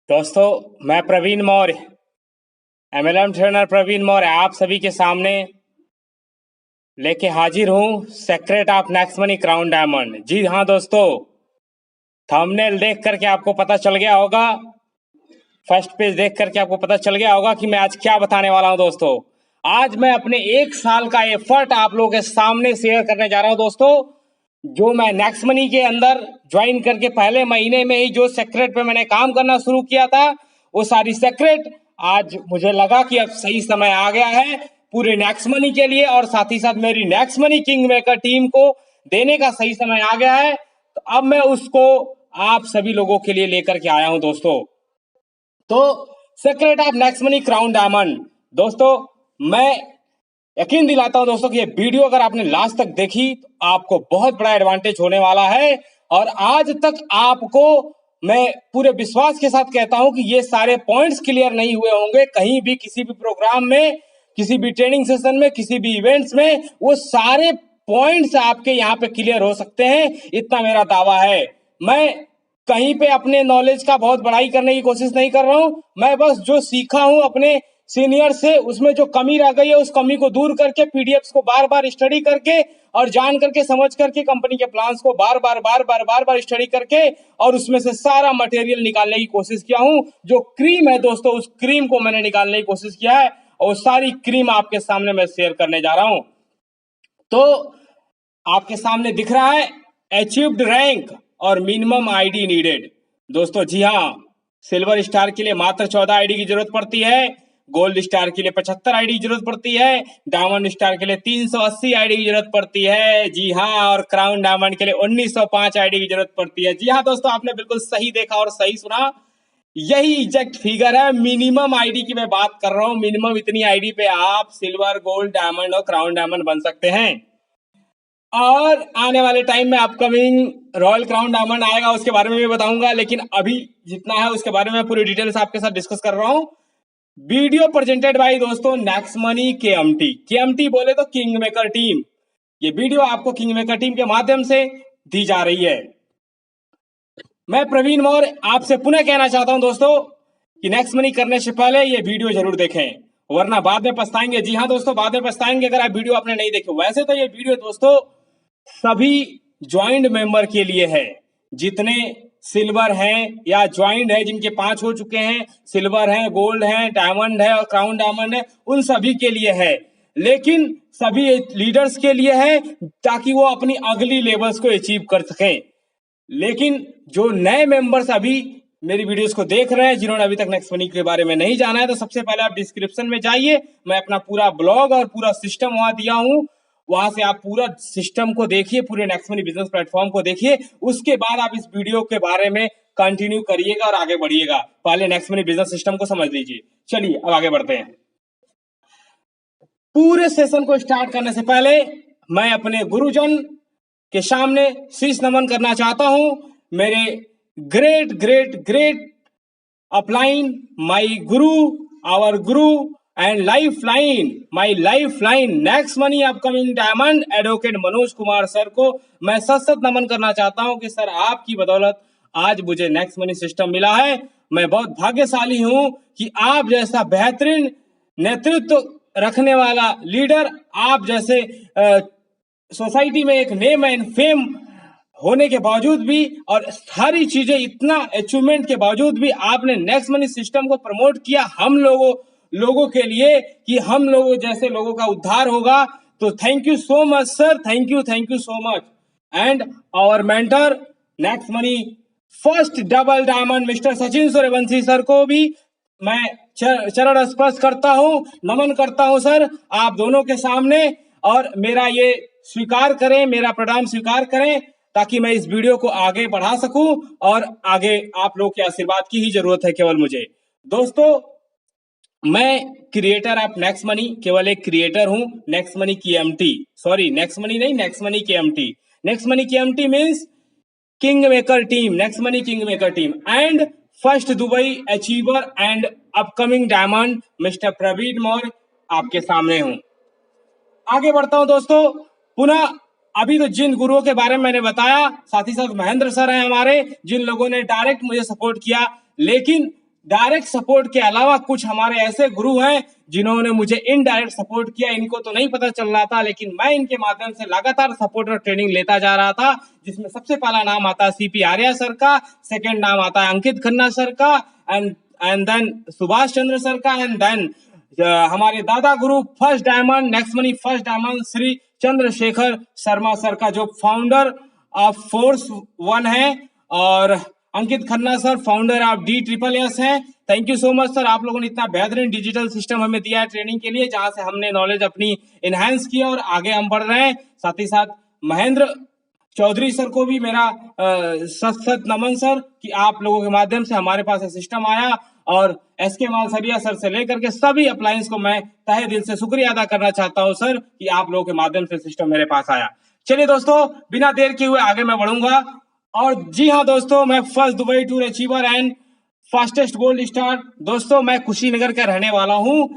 दोस्तों, मैं Praveen Maurya, MLM trainer Praveen Maurya आप सभी के सामने लेके हाजिर हूँ secret of next money crown diamond. जी हाँ दोस्तों, थंबनेल देख करके आपको पता चल गया होगा, फर्स्ट पेज देख करके आपको पता चल गया होगा कि मैं आज क्या बताने वाला हूँ। दोस्तों, आज मैं अपने 1 साल का एफर्ट आप लोगों के सामने शेयर करने जा रहा हूँ। दोस्तों, जो मैं नेक्स्ट मनी के अंदर ज्वाइन करके पहले महीने में ही जो सेक्रेट पे मैंने काम करना शुरू किया था, वो सारी सेक्रेट आज मुझे लगा कि अब सही समय आ गया है पूरे नेक्स्ट मनी के लिए, और साथ ही साथ मेरी next money king maker team को देने का सही समय आ गया है। तो अब मैं उसको आप सभी लोगों के लिए लेकर के आया हूं। दोस्तों, तो secret of next money crown diamond, दोस्तों मैं यकीन दिलाता हूं दोस्तों कि ये वीडियो अगर आपने लास्ट तक देखी तो आपको बहुत बड़ा एडवांटेज होने वाला है। और आज तक आपको मैं पूरे विश्वास के साथ कहता हूं कि ये सारे पॉइंट्स क्लियर नहीं हुए होंगे कहीं भी, किसी भी प्रोग्राम में, किसी भी ट्रेनिंग सेशन में, किसी भी इवेंट्स में। वो सारे पॉइंट्स आपके यहाँ पे क्लियर हो सकते हैं, इतना मेरा दावा है। मैं कहीं पे अपने नॉलेज का बहुत बड़ाई करने की कोशिश नहीं कर रहा हूं, मैं बस जो सीखा हूं अपने सीनियर से, उसमें जो कमी रह गई है उस कमी को दूर करके, पीडीएफ्स को बार बार स्टडी करके और जान करके, समझ करके, कंपनी के प्लान्स को बार बार स्टडी करके और उसमें से सारा मटेरियल निकालने की कोशिश किया हूं। जो क्रीम है दोस्तों, उस क्रीम को मैंने निकालने की कोशिश किया है और सारी क्रीम आपके सामने मैं शेयर करने जा रहा हूं। तो आपके सामने दिख रहा है अचीव्ड रैंक और मिनिमम आईडी नीडेड। दोस्तों जी हाँ, सिल्वर स्टार के लिए मात्र 14 आईडी की जरूरत पड़ती है, गोल्ड स्टार के लिए 75 आईडी की जरूरत पड़ती है, डायमंड स्टार के लिए 380 आईडी की जरूरत पड़ती है। जी हाँ, और क्राउन डायमंड के लिए 1905 आईडी की जरूरत पड़ती है। जी हाँ दोस्तों, आपने बिल्कुल सही देखा और सही सुना, यही एग्जैक्ट फिगर है। मिनिमम आईडी की मैं बात कर रहा हूं। मिनिमम इतनी आईडी पे आप सिल्वर, गोल्ड, डायमंड और क्राउन डायमंड बन सकते हैं। और आने वाले टाइम में अपकमिंग रॉयल क्राउन डायमंड आएगा, उसके बारे में भी बताऊंगा, लेकिन अभी जितना है उसके बारे में पूरी डिटेल्स आपके साथ डिस्कस कर रहा हूं। वीडियो प्रेजेंटेड बाय दोस्तों नेक्स्ट मनी केएमटी। केएमटी बोले तो किंग मेकर टीम। ये वीडियो आपको किंग मेकर टीम के माध्यम से दी जा रही है। मैं प्रवीण मौर्य आपसे पुनः कहना चाहता हूं दोस्तों कि नेक्स्ट मनी करने से पहले ये वीडियो जरूर देखें, वरना बाद में पछताएंगे। जी हाँ दोस्तों, बाद में पछताएंगे अगर आप वीडियो आपने नहीं देखे। वैसे तो ये वीडियो दोस्तों सभी ज्वाइंट मेंबर के लिए है, जितने सिल्वर हैं या ज्वाइंट है, जिनके 5 हो चुके हैं, सिल्वर है, गोल्ड है, डायमंड है और क्राउन डायमंड है, उन सभी के लिए है। लेकिन सभी लीडर्स के लिए है ताकि वो अपनी अगली लेवल्स को अचीव कर सकें। लेकिन जो नए मेंबर्स अभी मेरी वीडियोस को देख रहे हैं, जिन्होंने अभी तक नेक्स्ट मनी के बारे में नहीं जाना है, तो सबसे पहले आप डिस्क्रिप्शन में जाइए, मैं अपना पूरा ब्लॉग और पूरा सिस्टम वहां दिया हूं, वहां से आप पूरा सिस्टम को देखिए, पूरे नेक्स्ट मनी बिजनेस प्लेटफॉर्म को देखिए। उसके बाद आप इस वीडियो के बारे में कंटिन्यू करिएगा और आगे बढ़िएगा। पहले नेक्स्ट मनी बिजनेस सिस्टम को समझ लीजिए। चलिए अब आगे बढ़ते हैं। पूरे सेशन को स्टार्ट करने से पहले मैं अपने गुरुजन के सामने शीश नमन करना चाहता हूं। मेरे great great great upline, my Guru, our Guru and life line, my life line next money upcoming diamond advocate Manoj Kumar sir को मैं सत नमन करना चाहता हूं कि सर आपकी बदौलत आज मुझे नेक्स्ट मनी सिस्टम मिला है। मैं बहुत भाग्यशाली हूं कि आप जैसा बेहतरीन नेतृत्व रखने वाला लीडर, आप जैसे सोसाइटी में एक नेम एंड फेम होने के बावजूद भी और सारी चीजें इतना अचीवमेंट के बावजूद भी आपने नेक्स्ट मनी सिस्टम को प्रमोट किया हम लोगों के लिए, कि हम लोगों जैसे लोगों का उद्धार होगा। तो thank you so much sir, thank you so much. And our mentor Next money first double diamond mister Sachin Suryavanshi sir को भी मैं चरण स्पर्श करता हूं, नमन करता हूं सर आप दोनों के सामने। और मेरा ये स्वीकार करें, मेरा प्रणाम स्वीकार करें, ताकि मैं इस वीडियो को आगे बढ़ा सकूं और आगे आप लोग के आशीर्वाद की ही जरूरत है केवल मुझे। दोस्तों, मैं क्रिएटर ऑफ नेक्स्ट मनी, केवल एक क्रिएटर हूं। Next money KMT, sorry next money नहीं, next money KMT. Next money KMT means king maker team, next money king maker team and first Dubai achiever and upcoming diamond mister Praveen Maurya आपके सामने हूं। आगे बढ़ता हूं दोस्तों। पुनः अभी तो जिन गुरुओं के बारे में मैंने बताया, साथ ही साथ महेंद्र सर हैं हमारे, जिन लोगों ने डायरेक्ट मुझे सपोर्ट किया, लेकिन डायरेक्ट सपोर्ट के अलावा कुछ हमारे ऐसे गुरु हैं जिन्होंने मुझे इनडायरेक्ट सपोर्ट किया। इनको तो नहीं पता चल रहा था, लेकिन मैं इनके माध्यम से लगातार सपोर्ट और ट्रेनिंग लेता जा रहा था, जिसमें सबसे पहला नाम आता है सीपी आर्या सर का, सेकंड नाम आता है अंकित खन्ना सर का, and then Subhash Chandra sir का, एंड देन हमारे दादा गुरु first diamond next money first diamond Shri Chandrashekhar Sharma sir का, जो फाउंडर ऑफ फोर्स वन है, और Ankit Khanna sir founder of DSSS हैं। Thank you so much sir, आप लोगों ने इतना बेहतरीन डिजिटल सिस्टम हमें दिया है ट्रेनिंग के लिए, जहां से हमने नॉलेज अपनी इनहेंस किया और आगे हम बढ़ रहे हैं। साथ ही साथ महेंद्र चौधरी सर को भी मेरा सत नमन सर, कि आप लोगों के माध्यम से हमारे पास सिस्टम आया, और SK मालसरिया सर से लेकर के सभी अप्लायंस को मैं तहे दिल से शुक्रिया अदा करना चाहता हूं सर, कि आप लोगों के माध्यम से सिस्टम मेरे पास आया। चलिए दोस्तों, बिना देर किए हुए आगे मैं बढ़ूंगा। और जी हाँ दोस्तों, मैं first Dubai tour achiever and fastest gold star. दोस्तों, मैं कुशीनगर का रहने वाला हूँ।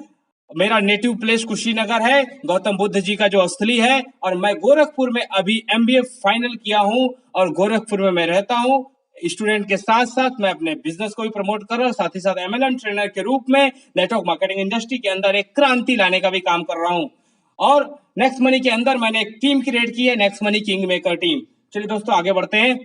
मेरा नेटिव प्लेस कुशीनगर है, गौतम बुद्ध जी का जो स्थली है, और मैं गोरखपुर में अभी MBA फाइनल किया हूँ, और गोरखपुर में मैं रहता हूँ। स्टूडेंट के साथ साथ मैं अपने बिजनेस को भी प्रमोट कर रहा हूँ, साथ ही साथ MLM ट्रेनर के रूप में नेटवर्क मार्केटिंग इंडस्ट्री के अंदर एक क्रांति लाने का भी काम कर रहा हूँ। और नेक्स्ट मनी के अंदर मैंने एक टीम क्रिएट की है, next money king maker team. चलिए दोस्तों, आगे बढ़ते हैं।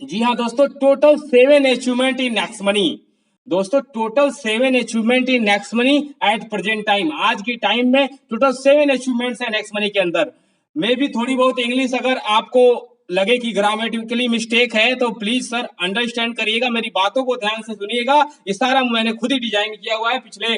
जी हाँ दोस्तों, total 7 achievement in next money. दोस्तों, total 7 achievement in next money at present time. आज की टाइम में टोटल 7 अचीवमेंट्स है नेक्स्ट मनी के अंदर। मे भी थोड़ी बहुत इंग्लिश अगर आपको लगे कि ग्रामेटिकली मिस्टेक है, तो प्लीज सर अंडरस्टैंड करिएगा, मेरी बातों को ध्यान से सुनिएगा। ये सारा मैंने खुद ही डिजाइन किया हुआ है। पिछले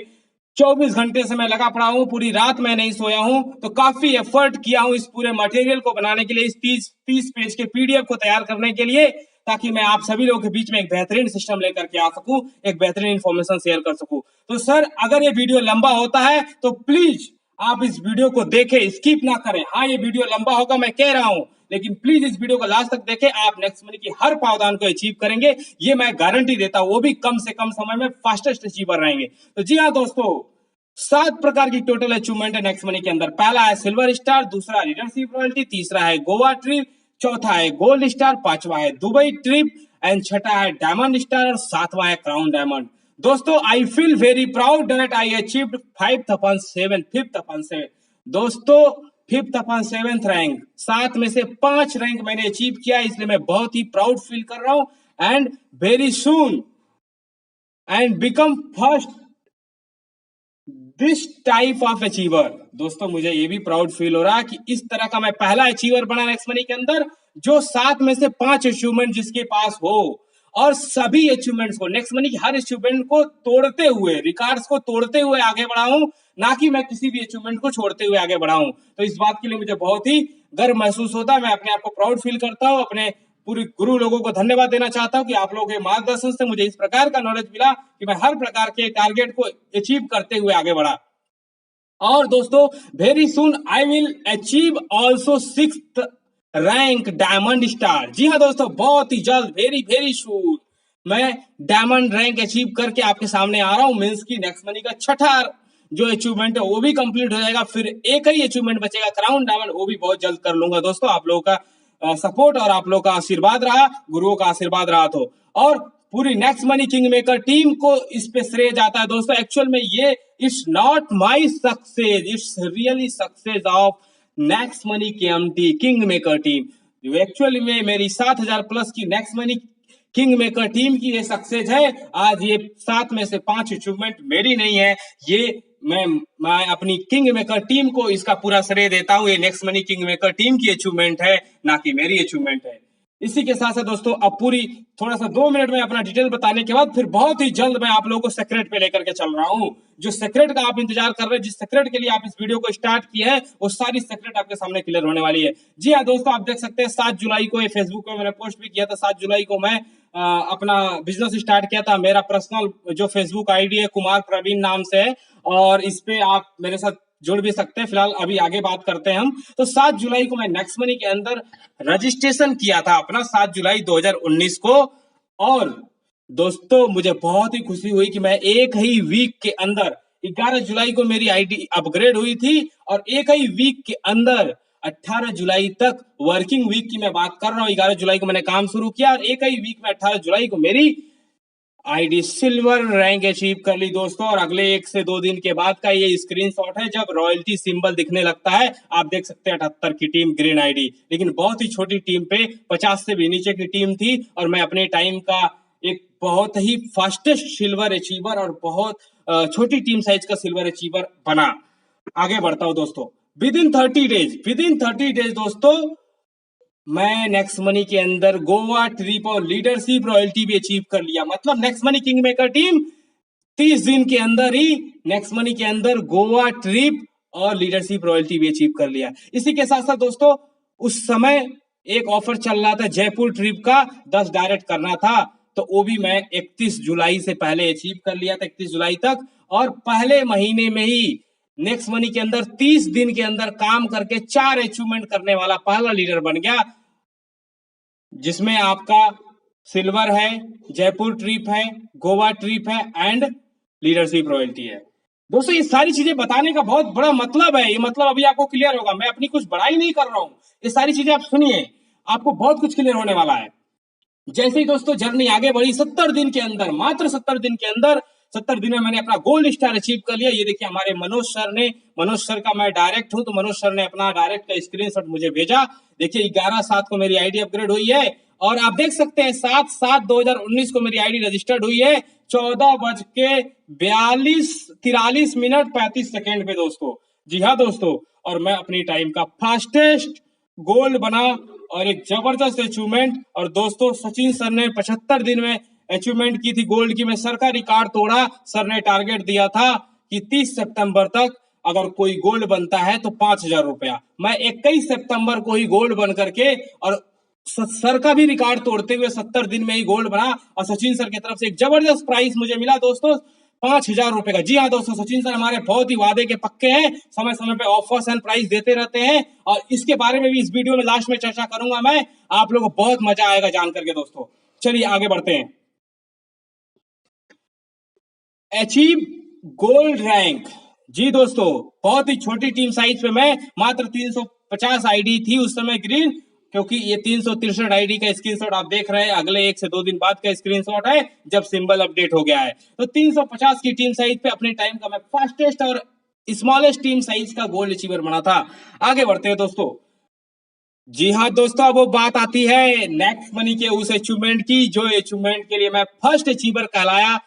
24 घंटे से मैं लगा पड़ा हूँ, पूरी रात मैं नहीं सोया हूँ, तो काफी एफर्ट किया हूँ इस पूरे मटेरियल को बनाने के लिए, इस 30 पेज के PDF को तैयार करने के लिए, ताकि मैं आप सभी लोगों के बीच में एक बेहतरीन सिस्टम लेकर के आ सकूं, एक बेहतरीन इंफॉर्मेशन शेयर कर सकूं। तो सर, अगर ये वीडियो लंबा होता है तो प्लीज आप इस वीडियो को देखें, स्किप ना करें। हाँ, ये वीडियो लंबा होगा, मैं कह रहा हूं, लेकिन प्लीज इस वीडियो को लास्ट तक देखें। आप नेक्स्ट मनी की हर पावदान को अचीव करेंगे, ये मैं गारंटी देता हूं, वो भी कम से कम समय में फास्टेस्ट अचीवर रहेंगे। तो जी हाँ दोस्तों, 7 प्रकार की टोटल अचीवमेंट है नेक्स्ट मनी के अंदर। पहला है सिल्वर स्टार, दूसरा लीडरशिप रॉयल्टी, तीसरा है गोवा ट्रिप, चौथा है गोल्ड स्टार, पांचवा है दुबई ट्रिप, एंड छठा है डायमंड स्टार, और सातवां है क्राउन डायमंड। दोस्तों, I feel very proud that I achieved 5th upon 7th, 5th upon 7th। दोस्तों, 5th upon 7th रैंक, 7 में से 5 रैंक मैंने अचीव किया, इसलिए मैं बहुत ही प्राउड फील कर रहा हूं। And very soon and become first this type of achiever. दोस्तों, मुझे ये भी प्राउड फील हो रहा है कि इस तरह का मैं पहला अचीवर बना नेक्स्ट मनी के अंदर, जो 7 में से 5 अचीवमेंट जिसके पास हो, और सभी अचीवमेंट्स को, नेक्स्ट मनी की हर अचीवमेंट को तोड़ते हुए, रिकॉर्ड्स को तोड़ते हुए आगे बढ़ा हूं, ना कि मैं किसी भी अचीवमेंट को छोड़ते हुए आगे बढ़ा हूं। तो इस बात के लिए मुझे बहुत ही गर्व महसूस होता है, मैं अपने आप को प्राउड फील करता हूं। अपने पूरे गुरु लोगों को धन्यवाद देना चाहता हूं कि आप लोगों के मार्गदर्शन से मुझे इस प्रकार का नॉलेज मिला कि मैं हर प्रकार के टारगेट को अचीव करते हुए आगे बढ़ा। और दोस्तों, very soon I will achieve also 6th rank diamond star. जी हाँ दोस्तों, बहुत ही जल्द, वेरी वेरी सून मैं डायमंड रैंक अचीव करके आपके सामने आ रहा हूं। मींस की नेक्स्ट मनी का छठा जो अचीवमेंट है वो भी कंप्लीट हो जाएगा, फिर एक ही अचीवमेंट बचेगा क्राउन डायमंड, वो भी बहुत जल्द कर लूंगा। दोस्तों, आप लोगों का सपोर्ट और आप लोगों का आशीर्वाद रहा, गुरुओं का आशीर्वाद रहा, तो और पूरी next money king maker team को इस पे श्रेय जाता है। दोस्तों, एक्चुअल में ये it's not my success, it's really success of next money KMT king maker team. Actually में मेरी 7000 प्लस की next money king maker team की ये सक्सेस है। आज ये 7 में से 5 अचीवमेंट मेरी नहीं है, ये मैं अपनी किंग मेकर टीम को इसका पूरा श्रेय देता हूँ। ये next money king maker team की अचीवमेंट है, ना कि मेरी अचीवमेंट है। इसी के साथ साथ दोस्तों, अब पूरी थोड़ा सा 2 मिनट में अपना डिटेल बताने के बाद फिर बहुत ही जल्द मैं आप लोगों को सेक्रेट पे लेकर के चल रहा हूँ। जो सेक्रेट का आप इंतजार कर रहे हैं, जिस सेक्रेट के लिए आप इस वीडियो को स्टार्ट किए हैं, वो सारी सेक्रेट आपके सामने क्लियर होने वाली है। जी हाँ दोस्तों, आप देख सकते हैं 7 जुलाई को ये फेसबुक पे मैंने पोस्ट भी किया था। 7 जुलाई को मैं अपना बिजनेस स्टार्ट किया था। मेरा पर्सनल जो फेसबुक आईडी है कुमार प्रवीण नाम से है, और इस पे आप मेरे साथ जुड़ भी सकते हैं। फिलहाल अभी आगे बात करते हैं हम। तो 7 जुलाई को मैं नेक्स्ट मनी के अंदर रजिस्ट्रेशन किया था अपना, 7 जुलाई 2019 को। और दोस्तों, मुझे बहुत ही खुशी हुई कि मैं एक ही वीक के अंदर, 11 जुलाई को मेरी आईडी अपग्रेड हुई थी, और एक ही वीक के अंदर 18 जुलाई तक, वर्किंग वीक की मैं बात कर रहा हूँ, 11 जुलाई को मैंने काम शुरू किया, और एक ही वीक में 18 जुलाई को मेरी आईडी सिल्वर रैंक अचीव कर ली दोस्तों। और अगले 1 से 2 दिन के बाद का ये स्क्रीनशॉट है जब रॉयल्टी सिंबल दिखने लगता है। आप देख सकते हैं 78 की टीम ग्रीन आईडी, लेकिन बहुत ही छोटी टीम पे 50 से भी नीचे की टीम थी और मैं अपने टाइम का एक बहुत ही फास्टेस्ट सिल्वर अचीवर और बहुत छोटी टीम साइज का सिल्वर अचीवर बना। आगे बढ़ता हूं दोस्तों। विद इन 30 डेज दोस्तों मैं नेक्स्ट मनी के अंदर गोवा ट्रिप और लीडरशिप रॉयल्टी भी अचीव कर लिया। मतलब next money king maker team 30 दिन के अंदर ही नेक्स्ट मनी के अंदर गोवा ट्रिप और लीडरशिप रॉयल्टी भी अचीव कर लिया। इसी के साथ साथ दोस्तों उस समय एक ऑफर चल रहा था जयपुर ट्रिप का, 10 डायरेक्ट करना था, तो वो भी मैं 31 जुलाई से पहले अचीव कर लिया था, 31 जुलाई तक। और पहले महीने में ही नेक्स्ट मनी के अंदर 30 दिन के अंदर काम करके 4 अचीवमेंट करने वाला पहला लीडर बन गया, जिसमें आपका सिल्वर है, जयपुर ट्रिप है, गोवा ट्रिप है एंड लीडरशिप रॉयल्टी है। दोस्तों ये सारी चीजें बताने का बहुत बड़ा मतलब है, ये मतलब अभी आपको क्लियर होगा। मैं अपनी कुछ बड़ाई नहीं कर रहा हूं, ये सारी चीजें आप सुनिए, आपको बहुत कुछ क्लियर होने वाला है। जैसे ही दोस्तों जर्नी आगे बढ़ी 70 दिन के अंदर, मात्र 70 दिन के अंदर, 70 दिन में मैंने अपना गोल्ड स्टार अचीव कर लिया। ये देखिए हमारे मनोज सर का मैं डायरेक्ट हूं, तो मनोज सर ने अपना डायरेक्ट का स्क्रीनशॉट मुझे भेजा। देखिए 11/7 को मेरी आईडी अपग्रेड हुई है और आप देख सकते हैं 7/7/2019 को मेरी आईडी रजिस्टर्ड हुई है 14:43 पे दोस्तों। जी हाँ दोस्तों, और मैं अपनी टाइम का फास्टेस्ट गोल्ड बना और एक जबरदस्त अचीवमेंट। और दोस्तों सचिन सर ने 75 दिन में अचीवमेंट की थी गोल्ड की। मैं सर का रिकॉर्ड तोड़ा। सर ने टारगेट दिया था कि 30 सितंबर तक अगर कोई गोल्ड बनता है तो 5,000 रुपया। मैं 21 सितंबर को ही गोल्ड बन करके और सर का भी रिकॉर्ड तोड़ते हुए 70 दिन में ही गोल्ड बना। और सचिन सर की तरफ से एक जबरदस्त प्राइस मुझे मिला दोस्तों, 5,000 रुपए का। जी हाँ दोस्तों, सचिन सर हमारे बहुत ही वादे के पक्के हैं, समय समय पे ऑफर्स एंड प्राइस देते रहते हैं और इसके बारे में भी इस वीडियो में लास्ट में चर्चा करूंगा मैं। आप लोगों को बहुत मजा आएगा जान करके दोस्तों। चलिए आगे बढ़ते हैं। Achieve gold rank. जी दोस्तों, बहुत ही छोटी टीम साइज पे मैं मात्र 350 आईडी थी उस समय ग्रीन, क्योंकि ये 363 आईडी का स्क्रीनशॉट आप देख रहे हैं, अगले 1 से 2 दिन बाद का स्क्रीनशॉट है जब सिंबल अपडेट हो गया है। तो 350 की टीम साइज पे अपने टाइम का मैं फास्टेस्ट और स्मॉलेस्ट टीम साइज का गोल्ड अचीवर बना था। आगे बढ़ते हैं दोस्तों। जी हाँ दोस्तों, अब वो बात आती है नेक्स्ट मनी के उस अचीवमेंट की जो अचीवमेंट के लिए मैं फर्स्ट अचीवर कहलाया।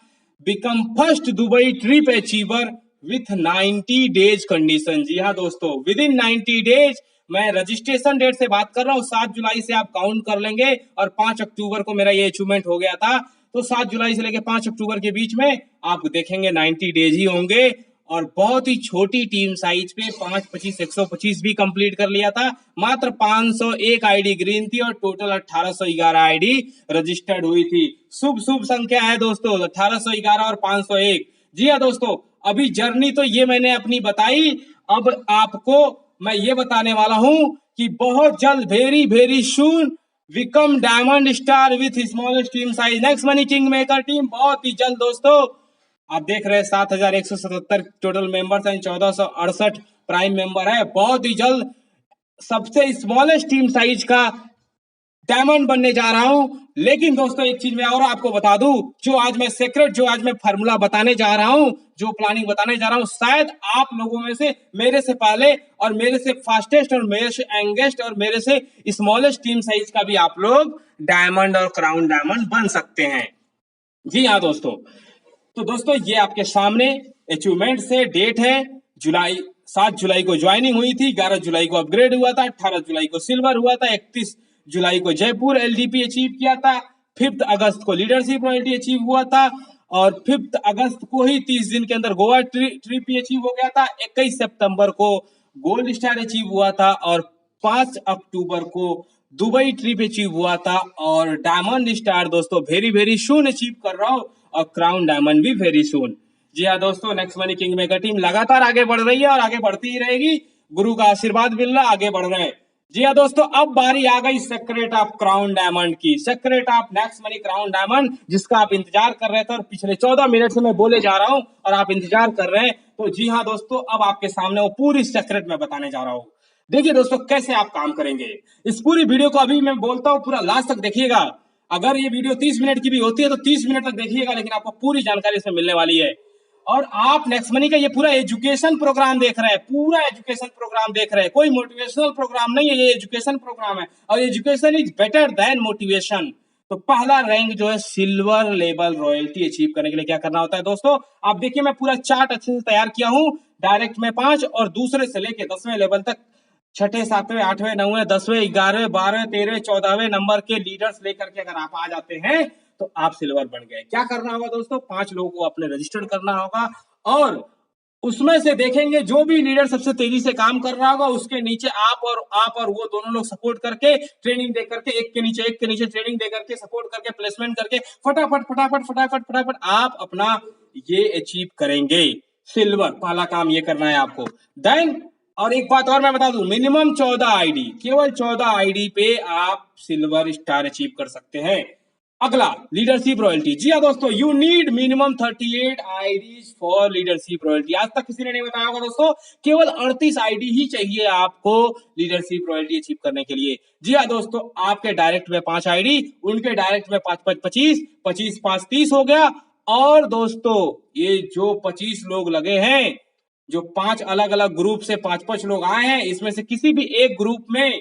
Become first Dubai trip achiever with 90 days condition. जी हाँ दोस्तों, विद इन 90 डेज, मैं रजिस्ट्रेशन डेट से बात कर रहा हूँ, 7 जुलाई से आप काउंट कर लेंगे और 5 अक्टूबर को मेरा ये अचीवमेंट हो गया था। तो 7 जुलाई से लेकर 5 अक्टूबर के बीच में आप देखेंगे 90 डेज ही होंगे। और बहुत ही छोटी टीम साइज पे 5-25 125 भी कंप्लीट कर लिया था। मात्र 501 आईडी ग्रीन थी और टोटल 1811 आईडी रजिस्टर्ड हुई थी। शुभ शुभ संख्या है दोस्तों, 1811 और 501। जी हाँ दोस्तों, अभी जर्नी तो ये मैंने अपनी बताई, अब आपको मैं ये बताने वाला हूं कि बहुत जल्द, very very soon, become diamond star with smallest team size Next money king maker team. बहुत ही जल्द दोस्तों, आप देख रहे हैं 7,177 टोटल मेंबर्स हैं, 1468 प्राइम मेंबर है। बहुत ही जल्द सबसे स्मॉलेस्ट टीम साइज का डायमंड बनने जा रहा हूं। लेकिन दोस्तों एक चीज मैं और आपको बता दूं, जो आज मैं फार्मूला बताने जा रहा हूं, जो प्लानिंग बताने जा रहा हूं, शायद आप लोगों में से मेरे से पहले और मेरे से फास्टेस्ट और मेरे से यंगेस्ट और मेरे से स्मॉलेस्ट टीम साइज का भी आप लोग डायमंड और क्राउन डायमंड बन सकते हैं। जी हाँ दोस्तों, तो दोस्तों ये आपके सामने अचीवमेंट से डेट है। 7 जुलाई को ज्वाइनिंग हुई थी, 11 जुलाई को अपग्रेड हुआ था, 18 जुलाई को सिल्वर हुआ था, 31 जुलाई को जयपुर एलडीपी अचीव किया था, 5 अगस्त को लीडरशिप रॉयल्टी अचीव हुआ था और 5 अगस्त को ही 30 दिन के अंदर गोवा ट्रिप अचीव हो गया था। 21 सितंबर को गोल्ड स्टार अचीव हुआ था और 5 अक्टूबर को दुबई ट्रिप अचीव हुआ था। और डायमंड स्टार दोस्तों वेरी वेरी सून अचीव कर रहा हूं और क्राउन डायमंड भी वेरी सून। जी हाँ दोस्तों, next money king maker team लगातार आगे बढ़ रही है और आगे बढ़ती ही रहेगी। गुरु का आशीर्वाद मिल रहा, आगे बढ़ रहे हैं। जी हाँ दोस्तों, अब बारी आ गई सेक्रेट ऑफ क्राउन डायमंड की, secret of next money crown diamond, जिसका आप इंतजार कर रहे थे और पिछले 14 मिनट से मैं बोले जा रहा हूं और आप इंतजार कर रहे हैं। तो जी हाँ दोस्तों, अब आपके सामने वो पूरी सेक्रेट मैं बताने जा रहा हूं। देखिए दोस्तों कैसे आप काम करेंगे, इस पूरी वीडियो को अभी मैं बोलता हूं पूरा लास्ट तक देखिएगा। अगर ये वीडियो 30 मिनट की भी होती है तो 30 मिनट तक देखिएगा, लेकिन आपको पूरी जानकारी इसमें मिलने वाली है। और आप नेक्स्ट मनी का ये पूरा एजुकेशन प्रोग्राम देख रहे हैं, पूरा एजुकेशन प्रोग्राम देख रहे हैं, कोई मोटिवेशनल प्रोग्राम नहीं है, ये एजुकेशन प्रोग्राम है। और education is better than motivation. तो पहला रैंक जो है सिल्वर लेवल रॉयल्टी अचीव करने के लिए क्या करना होता है दोस्तों, आप देखिए मैं पूरा चार्ट अच्छे से तैयार किया हूं। डायरेक्ट में 5 और दूसरे से लेके 10वें लेवल तक, छठे, सातवें, आठवें, नौवें, 10वें, 11वें, 12वें, 13वें, 14वें नंबर के लीडर्स लेकर के अगर आप आ जाते हैं तो आप सिल्वर बन गए। क्या करना होगा दोस्तों, 5 लोगों को अपने रजिस्टर्ड करना होगा और उसमें से देखेंगे जो भी लीडर सबसे तेजी से काम कर रहा होगा उसके नीचे आप और वो दोनों लोग सपोर्ट करके ट्रेनिंग दे करके एक के नीचे ट्रेनिंग दे करके सपोर्ट करके प्लेसमेंट करके फटाफट फटाफट फटाफट फटाफट आप अपना ये अचीव करेंगे। सिल्वर पहला काम ये करना है आपको। देन और एक बात और मैं बता दूं, मिनिमम 14 आईडी, केवल 14 आईडी पे आप सिल्वर स्टार अचीव कर सकते हैं। अगला लीडरशिप रॉयल्टी। जी हाँ दोस्तों, you need minimum 38 IDs for leadership royalty. आज तक किसी ने नहीं बताया होगा दोस्तों, केवल 38 आईडी ही चाहिए आपको लीडरशिप रॉयल्टी अचीव करने के लिए। जी हाँ दोस्तों, आपके डायरेक्ट में 5 आईडी, उनके डायरेक्ट में 5 5 25, 25 5 30 हो गया। और दोस्तों ये जो 25 लोग लगे हैं, जो 5 अलग अलग ग्रुप से 5 लोग आए हैं, इसमें से किसी भी एक ग्रुप में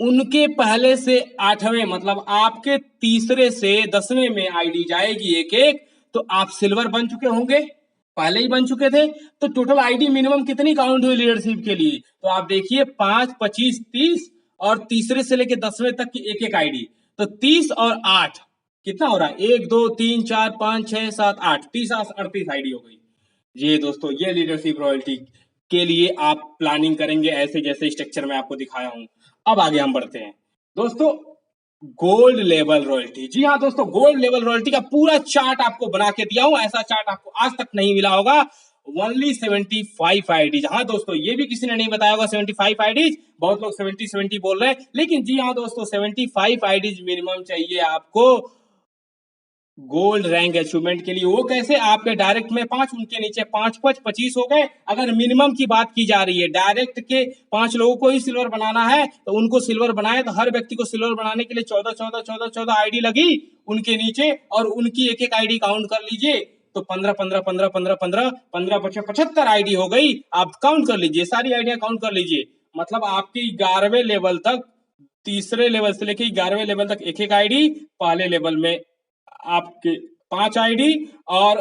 उनके पहले से 8वें मतलब आपके तीसरे से 10वें में आईडी जाएगी एक एक, तो आप सिल्वर बन चुके होंगे, पहले ही बन चुके थे। तो टोटल आईडी मिनिमम कितनी काउंट हुई लीडरशिप के लिए, तो आप देखिए 5 25 30 और तीसरे से लेके 10वें तक की एक एक आईडी, तो 30 और 8 कितना हो रहा है, 1 2 3 4 5 6 7 8, 30 38 आईडी हो गई। ये दोस्तों ये लीडरशिप रॉयल्टी के लिए आप प्लानिंग करेंगे ऐसे जैसे स्ट्रक्चर में आपको दिखाया हूं। अब आगे हम बढ़ते हैं दोस्तों, गोल्ड लेवल रॉयल्टी। जी हाँ दोस्तों, गोल्ड लेवल रॉयल्टी का पूरा चार्ट आपको बना के दिया हूं, ऐसा चार्ट आपको आज तक नहीं मिला होगा। Only 75 IDs. हाँ दोस्तों, ये भी किसी ने नहीं बताया होगा 75 आईडीज। बहुत लोग 70 बोल रहे हैं, लेकिन जी हाँ दोस्तों 75 आईडीज मिनिमम चाहिए आपको गोल्ड रैंक अचीवमेंट के लिए। वो कैसे, आपके डायरेक्ट में 5, उनके नीचे 5 5 25 हो गए। अगर मिनिमम की बात की जा रही है, डायरेक्ट के 5 लोगों को ही सिल्वर बनाना है तो उनको सिल्वर बनाए, तो हर व्यक्ति को सिल्वर बनाने के लिए 14 14 14 14 आईडी लगी उनके नीचे, और उनकी एक एक आईडी काउंट कर लीजिए तो 15 15 15 15 15 15 75 आईडी हो गई। आप काउंट कर लीजिए, सारी आईडियां काउंट कर लीजिए। मतलब आपकी 11वें लेवल तक, तीसरे लेवल से लेके 11वें लेवल तक एक एक आईडी, पहले लेवल में आपके 5 आईडी, और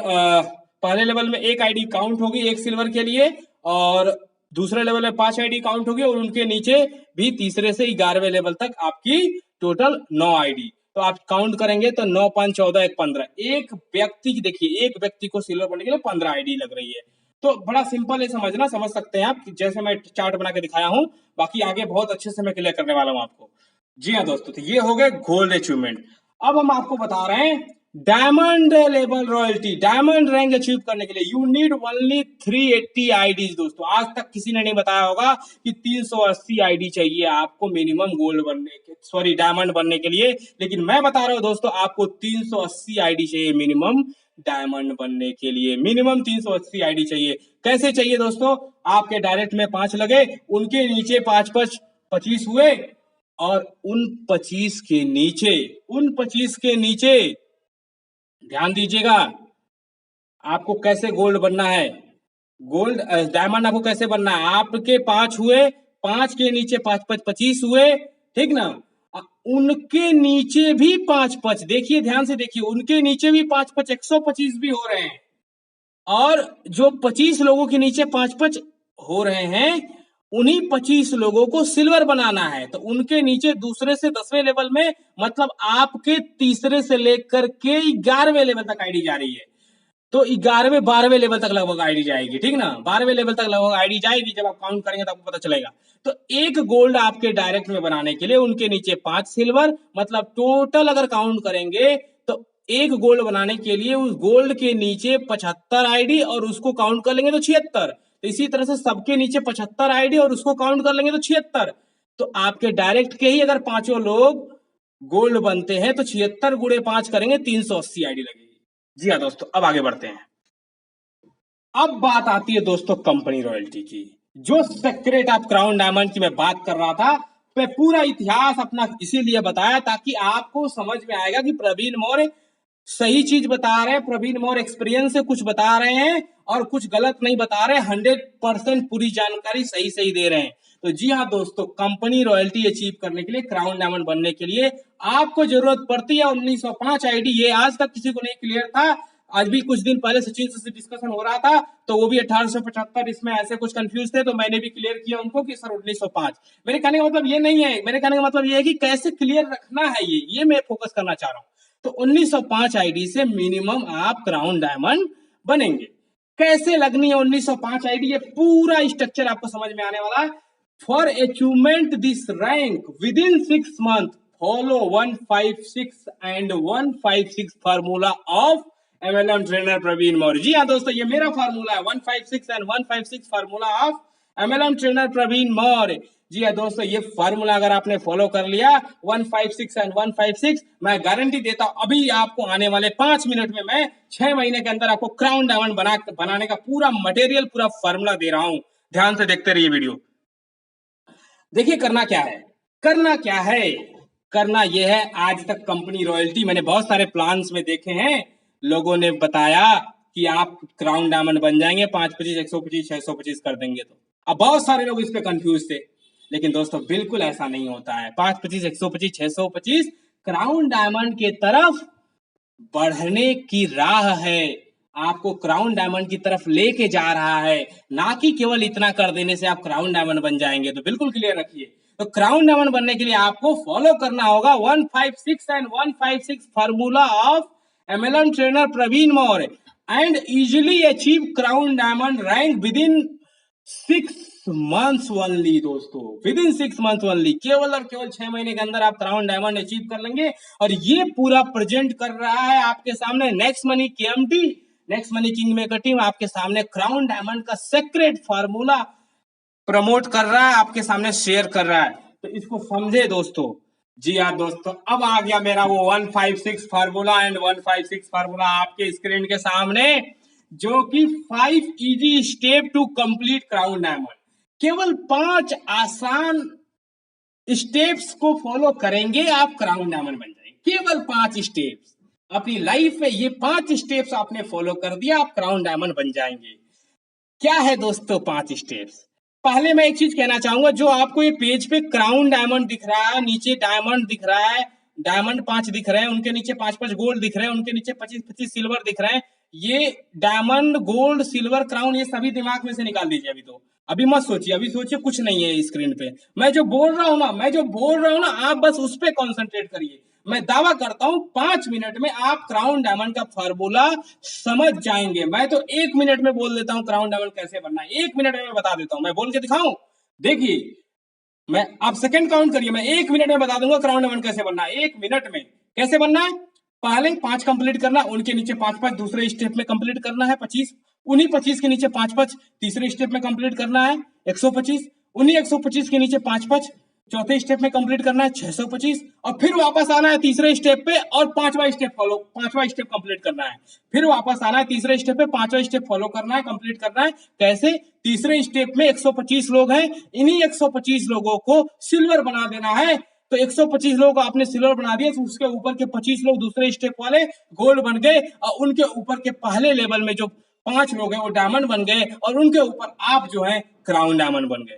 पहले लेवल में एक आईडी काउंट होगी एक सिल्वर के लिए, और दूसरे लेवल में 5 आईडी काउंट होगी, और उनके नीचे भी तीसरे से 11वें लेवल तक आपकी टोटल 9 आईडी। तो आप काउंट करेंगे तो 9 5 14 1 15, एक व्यक्ति की देखिए, एक व्यक्ति को सिल्वर बनने के लिए 15 आईडी लग रही है। तो बड़ा सिंपल है, समझना, समझ सकते हैं आप, जैसे मैं चार्ट बना के दिखाया हूं। बाकी आगे बहुत अच्छे से मैं क्लियर करने वाला हूं आपको। जी हाँ दोस्तों, तो ये हो गए गोल्ड अचीवमेंट। अब हम आपको बता रहे हैं diamond level royalty. Diamond rank achieve करने के लिए यू नीड ओनली 380 आईडीज। दोस्तों आज तक किसी ने नहीं बताया होगा कि 380 आईडी चाहिए आपको मिनिमम गोल्ड बनने के, सॉरी डायमंड बनने के लिए, लेकिन मैं बता रहा हूं दोस्तों आपको 380 आईडी चाहिए मिनिमम डायमंड बनने के लिए। मिनिमम 380 आईडी चाहिए। कैसे चाहिए दोस्तों, आपके डायरेक्ट में 5 लगे, उनके नीचे 5 5 25 हुए, और उन 25 के नीचे ध्यान दीजिएगा, आपको कैसे गोल्ड बनना है, गोल्ड डायमंड आपको कैसे बनना है। आपके 5 हुए, 5 के नीचे 5 5 25 हुए, ठीक ना। उनके नीचे भी 5 5, देखिए ध्यान से देखिए, उनके नीचे भी 5 5 125 भी हो रहे हैं, और जो 25 लोगों के नीचे 5 5 हो रहे हैं, उन्हीं 25 लोगों को सिल्वर बनाना है। तो उनके नीचे दूसरे से 10वें लेवल में, मतलब आपके तीसरे से लेकर के 11वें लेवल तक आईडी जा रही है। तो 11वें 12वें लेवल तक लगभग आईडी जाएगी, ठीक ना, 12वें लेवल तक लगभग आईडी जाएगी। जब आप काउंट करेंगे तो आपको पता चलेगा। तो एक गोल्ड आपके डायरेक्ट में बनाने के लिए उनके नीचे 5 सिल्वर, मतलब टोटल अगर काउंट करेंगे तो एक गोल्ड बनाने के लिए उस गोल्ड के नीचे 75 आईडी, और उसको काउंट कर लेंगे तो 76। तो इसी तरह से सबके नीचे 75 आईडी और उसको काउंट कर लेंगे तो 76। तो आपके डायरेक्ट के ही अगर 5 लोग गोल्ड बनते हैं तो 76 गुणे 5 करेंगे, 380 आईडी लगेगी। जी हाँ दोस्तों, अब आगे बढ़ते हैं। अब बात आती है दोस्तों कंपनी रॉयल्टी की, जो सेक्रेट ऑफ क्राउन डायमंड की मैं बात कर रहा था। मैं पूरा इतिहास अपना इसीलिए बताया ताकि आपको समझ में आएगा कि प्रवीण मौर्य सही चीज बता रहे हैं, प्रवीण मौर्य एक्सपीरियंस से कुछ बता रहे हैं और कुछ गलत नहीं बता रहे, 100% पूरी जानकारी सही सही दे रहे हैं। तो जी हाँ दोस्तों, कंपनी रॉयल्टी अचीव करने के लिए, क्राउन डायमंड बनने के लिए आपको जरूरत पड़ती है 1905 आईडी। ये आज तक किसी को नहीं क्लियर था। आज भी कुछ दिन पहले सचिन से डिस्कशन हो रहा था, तो वो भी 1875 इसमें ऐसे कुछ कंफ्यूज थे, तो मैंने भी क्लियर किया उनको कि सर 1905। मेरे कहने का मतलब ये नहीं है, मेरे कहने का मतलब ये है कि कैसे क्लियर रखना है, ये मैं फोकस करना चाह रहा हूँ। तो 1905 आईडी से मिनिमम आप क्राउन डायमंड बनेंगे। कैसे लगनी है 1905 आईडी, ये पूरा स्ट्रक्चर आपको समझ में आने वाला है। For achievement this rank within 6 month follow 156 and 156 formula of MLM trainer Praveen Maurya. जी हाँ दोस्तों, ये मेरा फार्मूला है 156 and 156 formula of MLM trainer Praveen Maurya. जी हाँ दोस्तों, ये फार्मूला अगर आपने फॉलो कर लिया 156 एंड 156, मैं गारंटी देता हूं अभी आपको आने वाले 5 मिनट में मैं 6 महीने के अंदर आपको क्राउन डायमंड बनाने का पूरा मटेरियल, पूरा फार्मूला दे रहा हूं। ध्यान से देखते रहिए वीडियो। देखिए करना क्या है, करना क्या है, करना यह है, आज तक कंपनी रॉयल्टी मैंने बहुत सारे प्लान्स में देखे हैं, लोगों ने बताया कि आप क्राउन डायमंड बन जाएंगे 525 125 625 कर देंगे। तो अब बहुत सारे लोग इस पे कंफ्यूज थे, लेकिन दोस्तों बिल्कुल ऐसा नहीं होता है। 525 125 625 क्राउन डायमंड के तरफ बढ़ने की राह है, आपको क्राउन डायमंड की तरफ लेके जा रहा है, ना कि केवल इतना कर देने से आप क्राउन डायमंड बन जाएंगे। तो बिल्कुल क्लियर रखिए। तो क्राउन डायमंड बनने के लिए आपको फॉलो करना होगा 156 and 156 formula of MLM trainer Praveen Maurya and easily achieve crown diamond rank within 6 months only. दोस्तों विद इन 6 मंथ ओनली, केवल और केवल 6 महीने के अंदर आप क्राउन डायमंड अचीव कर लेंगे। और ये पूरा प्रेजेंट कर रहा है आपके सामने next money KMT, next money king maker team आपके सामने क्राउन डायमंड का सीक्रेट फार्मूला प्रमोट कर रहा है, आपके सामने शेयर कर रहा है। तो इसको समझे दोस्तों। जी हाँ दोस्तों, अब आ गया मेरा वो 156 फार्मूला एंड 156 फार्मूला आपके स्क्रीन के सामने, जो कि 5 easy step to complete crown diamond. केवल 5 आसान स्टेप्स को फॉलो करेंगे आप क्राउन डायमंड बन जाएंगे। केवल 5 स्टेप्स अपनी लाइफ में, ये 5 स्टेप्स आपने फॉलो कर दिया, आप क्राउन डायमंड बन जाएंगे। क्या है दोस्तों 5 स्टेप्स? पहले मैं एक चीज कहना चाहूंगा, जो आपको ये पेज पे क्राउन डायमंड दिख रहा है, नीचे डायमंड दिख रहा है, डायमंड 5 दिख रहे हैं, उनके नीचे 5-5 गोल्ड दिख रहे हैं, उनके नीचे 25-25 सिल्वर दिख रहे हैं। ये डायमंड, गोल्ड, सिल्वर, क्राउन, ये सभी दिमाग में से निकाल दीजिए। अभी मत सोचिए, अभी सोचिए कुछ नहीं है स्क्रीन पे। मैं जो बोल रहा हूँ ना, आप बस उस पर कॉन्सेंट्रेट करिए। मैं दावा करता हूं 5 मिनट में आप क्राउन डायमंड का फार्मूला समझ जाएंगे। मैं तो 1 मिनट में बोल देता हूं क्राउन डायमंड कैसे बनना है, 1 मिनट में मैं बता देता हूं। मैं बोल के दिखाऊं? देखिए, मैं, आप सेकंड काउंट करिए, मैं 1 मिनट में बता दूंगा क्राउन डायमंड कैसे बनना है। 1 मिनट में कैसे बनना है? पहले 5 कंप्लीट करना, उनके नीचे 5-5 दूसरे स्टेप में कंप्लीट करना है 25, उन्हीं 25 के नीचे 5-5 तीसरे स्टेप में कंप्लीट करना है 125, उन्हीं 125 के नीचे 5-5 चौथे स्टेप में कंप्लीट करना है 625, और फिर वापस आना है तीसरे स्टेप पे और 5वां स्टेप कंप्लीट करना है। फिर वापस आना है तीसरे स्टेप पे, 5वां स्टेप फॉलो करना है, कंप्लीट करना है। कैसे? तीसरे स्टेप में 125 लोग हैं, इन्हीं 125 लोगों को सिल्वर बना देना है। तो 125 लोगों को आपने सिल्वर बना दिया, तो उसके ऊपर के 25 लोग दूसरे स्टेप वाले गोल्ड बन गए, और उनके ऊपर के पहले लेवल में जो 5 लोग हैं वो डायमंड बन गए, और उनके ऊपर आप जो है क्राउन डायमंड बन गए।